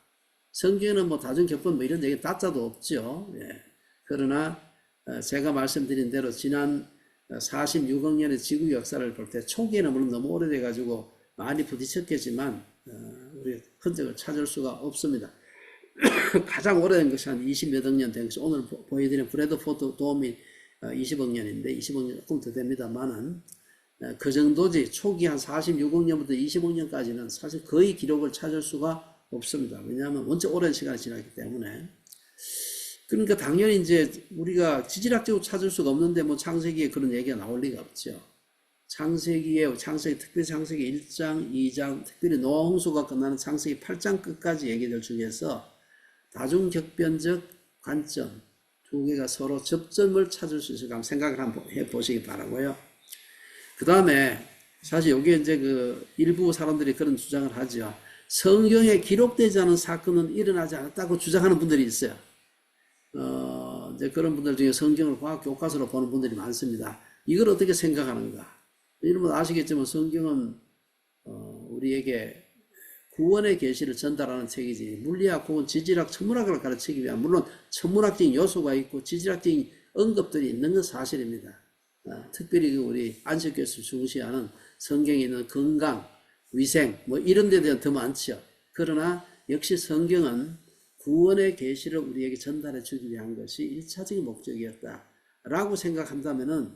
Speaker 1: 성경에는 뭐 다중격변 뭐 이런 얘기 따자도 없죠. 예. 그러나 제가 말씀드린 대로 지난 46억 년의 지구 역사를 볼 때 초기에는 물론 너무 오래돼 가지고 많이 부딪혔겠지만 우리 흔적을 찾을 수가 없습니다. 가장 오래된 것이 한 20몇 억 년 된 것이 오늘 보여드린 브래드포드 도움이 20억 년인데 20억 년 조금 더 됩니다만은 그 정도지 초기 한 46억 년부터 20억 년까지는 사실 거의 기록을 찾을 수가 없습니다. 왜냐하면 원체 오랜 시간이 지났기 때문에. 그러니까 당연히 이제 우리가 지질학적으로 찾을 수가 없는데 뭐 창세기에 그런 얘기가 나올 리가 없죠. 특별히 창세기 1장, 2장, 특별히 노아 홍수가 끝나는 창세기 8장 끝까지 얘기들 중에서 다중격변적 관점 두 개가 서로 접점을 찾을 수 있을까 한번 생각을 한번 해보시기 바라고요. 그 다음에 사실 여기에 이제 그 일부 사람들이 그런 주장을 하죠. 성경에 기록되지 않은 사건은 일어나지 않았다고 주장하는 분들이 있어요. 이제 그런 분들 중에 성경을 과학 교과서로 보는 분들이 많습니다. 이걸 어떻게 생각하는가? 여러분 아시겠지만 성경은 우리에게 구원의 계시를 전달하는 책이지 물리학 혹은 지질학, 천문학을 가르치기 위한 물론 천문학적인 요소가 있고 지질학적인 언급들이 있는 건 사실입니다. 특별히 우리 안식교에서 중시하는 성경에 있는 건강, 위생 뭐 이런 데 대한 더 많죠. 그러나 역시 성경은 구원의 계시를 우리에게 전달해 주기 위한 것이 1차적인 목적이었다라고 생각한다면은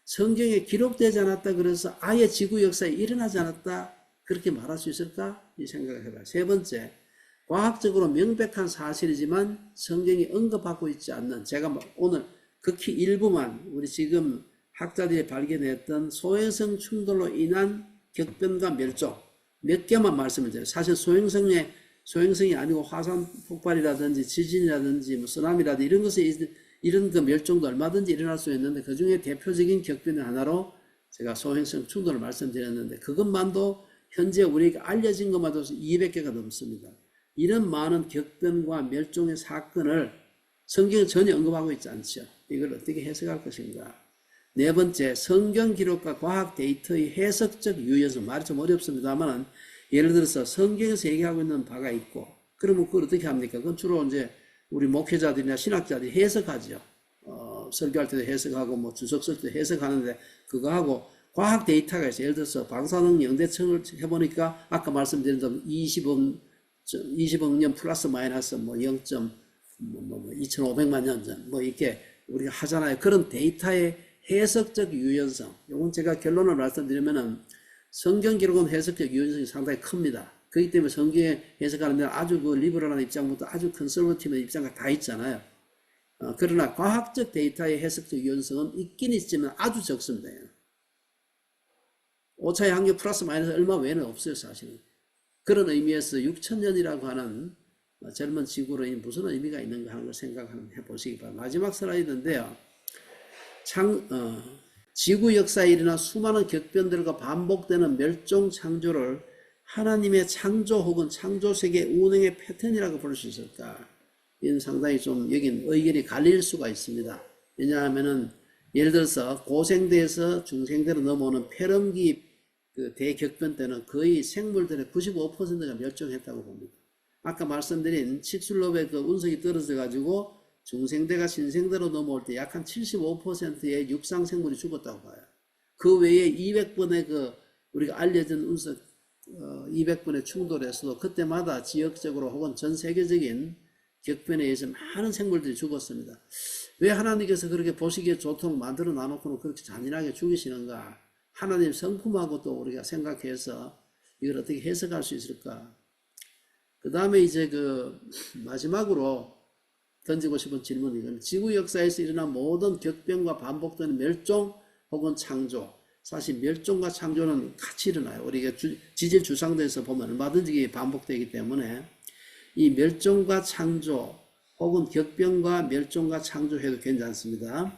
Speaker 1: 성경에 기록되지 않았다 그래서 아예 지구 역사에 일어나지 않았다 그렇게 말할 수 있을까? 이 생각을 해봐요. 세 번째, 과학적으로 명백한 사실이지만 성경이 언급하고 있지 않는 제가 오늘 극히 일부만 우리 지금 학자들이 발견했던 소행성 충돌로 인한 격변과 멸종 몇 개만 말씀을 드려요. 사실 소행성이 아니고 화산 폭발이라든지 지진이라든지 뭐 쓰나미라든지 이런 것에 이런 그 멸종도 얼마든지 일어날 수 있는데 그 중에 대표적인 격변의 하나로 제가 소행성 충돌을 말씀드렸는데 그것만도 현재 우리에게 알려진 것만도 200개가 넘습니다. 이런 많은 격변과 멸종의 사건을 성경은 전혀 언급하고 있지 않죠. 이걸 어떻게 해석할 것인가. 네 번째, 성경 기록과 과학 데이터의 해석적 유연성. 말이 좀 어렵습니다만 예를 들어서 성경에서 얘기하고 있는 바가 있고 그러면 그걸 어떻게 합니까? 그건 주로 이제 우리 목회자들이나 신학자들이 해석하죠. 설교할 때도 해석하고 뭐 주석 쓸 때도 해석하는데 그거하고 과학 데이터가 있어요. 예를 들어서 방사능 영대청을 해보니까 아까 말씀드린 대로 20억 년 플러스 마이너스 뭐 2500만 년 전 뭐 이렇게 우리가 하잖아요. 그런 데이터의 해석적 유연성. 이건 제가 결론을 말씀드리면은 성경 기록은 해석적 유연성이 상당히 큽니다. 그렇기 때문에 성경에 해석하는 데는 아주 그 리버럴한 입장부터 아주 컨설버티브한 입장과 다 있잖아요. 그러나 과학적 데이터의 해석적 유연성은 있긴 있지만 아주 적습니다. 오차의 확률 플러스 마이너스 얼마 외에는 없어요, 사실은. 그런 의미에서 6천년이라고 하는 젊은 지구로 무슨 의미가 있는가 하는 걸 생각해 보시기 바랍니다. 마지막 슬라이드인데요. 지구 역사에 일어난 수많은 격변들과 반복되는 멸종 창조를 하나님의 창조 혹은 창조세계 운행의 패턴이라고 볼 수 있을까? 이건 상당히 좀 여긴 의견이 갈릴 수가 있습니다. 왜냐하면은 예를 들어서 고생대에서 중생대로 넘어오는 폐렴기 그 대격변 때는 거의 생물들의 95%가 멸종했다고 봅니다. 아까 말씀드린 칙술롭의 그 운석이 떨어져 가지고 중생대가 신생대로 넘어올 때 약 한 75%의 육상생물이 죽었다고 봐요. 그 외에 200번의 그 우리가 알려진 운석 200번의 충돌에서도 그때마다 지역적으로 혹은 전 세계적인 격변에 의해서 많은 생물들이 죽었습니다. 왜 하나님께서 그렇게 보시기에 좋도록 만들어 놔놓고는 그렇게 잔인하게 죽이시는가? 하나님 성품하고 또 우리가 생각해서 이걸 어떻게 해석할 수 있을까? 그 다음에 이제 마지막으로 던지고 싶은 질문이 이건 지구 역사에서 일어난 모든 격변과 반복되는 멸종 혹은 창조. 사실 멸종과 창조는 같이 일어나요. 우리가 지질 주상대에서 보면 얼마든지 반복되기 때문에 이 멸종과 창조 혹은 격변과 멸종과 창조해도 괜찮습니다.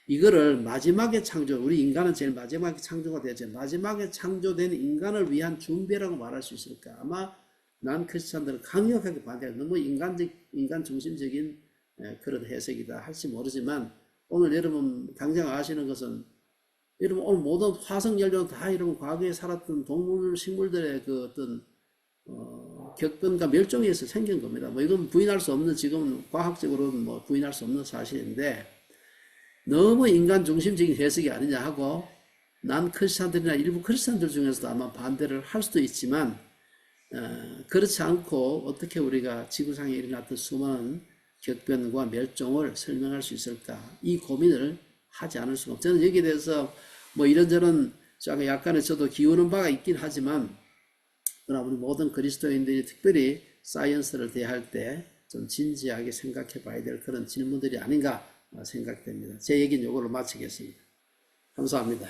Speaker 1: 이거를 마지막에 창조, 우리 인간은 제일 마지막에 창조가 되죠. 마지막에 창조된 인간을 위한 준비라고 말할 수 있을까? 아마 난 크리스찬들은 강력하게 반대해요. 너무 인간 중심적인 그런 해석이다 할지 모르지만 오늘 여러분 당장 아시는 것은 여러분 오늘 모든 화석 연료는 다 여러분 과거에 살았던 동물, 식물들의 그 어떤 격변과 멸종에 의해서 생긴 겁니다. 뭐 이건 부인할 수 없는 지금 과학적으로는 뭐 부인할 수 없는 사실인데 너무 인간 중심적인 해석이 아니냐 하고 난 크리스찬들이나 일부 크리스찬들 중에서도 아마 반대를 할 수도 있지만 그렇지 않고 어떻게 우리가 지구상에 일어났던 수많은 격변과 멸종을 설명할 수 있을까? 이 고민을 하지 않을 수가 없어요. 저는 여기에 대해서 뭐 이런저런 약간의 저도 기우는 바가 있긴 하지만 그러나 우리 모든 그리스도인들이 특별히 사이언스를 대할 때 좀 진지하게 생각해 봐야 될 그런 질문들이 아닌가 생각됩니다. 제 얘기는 이걸로 마치겠습니다. 감사합니다.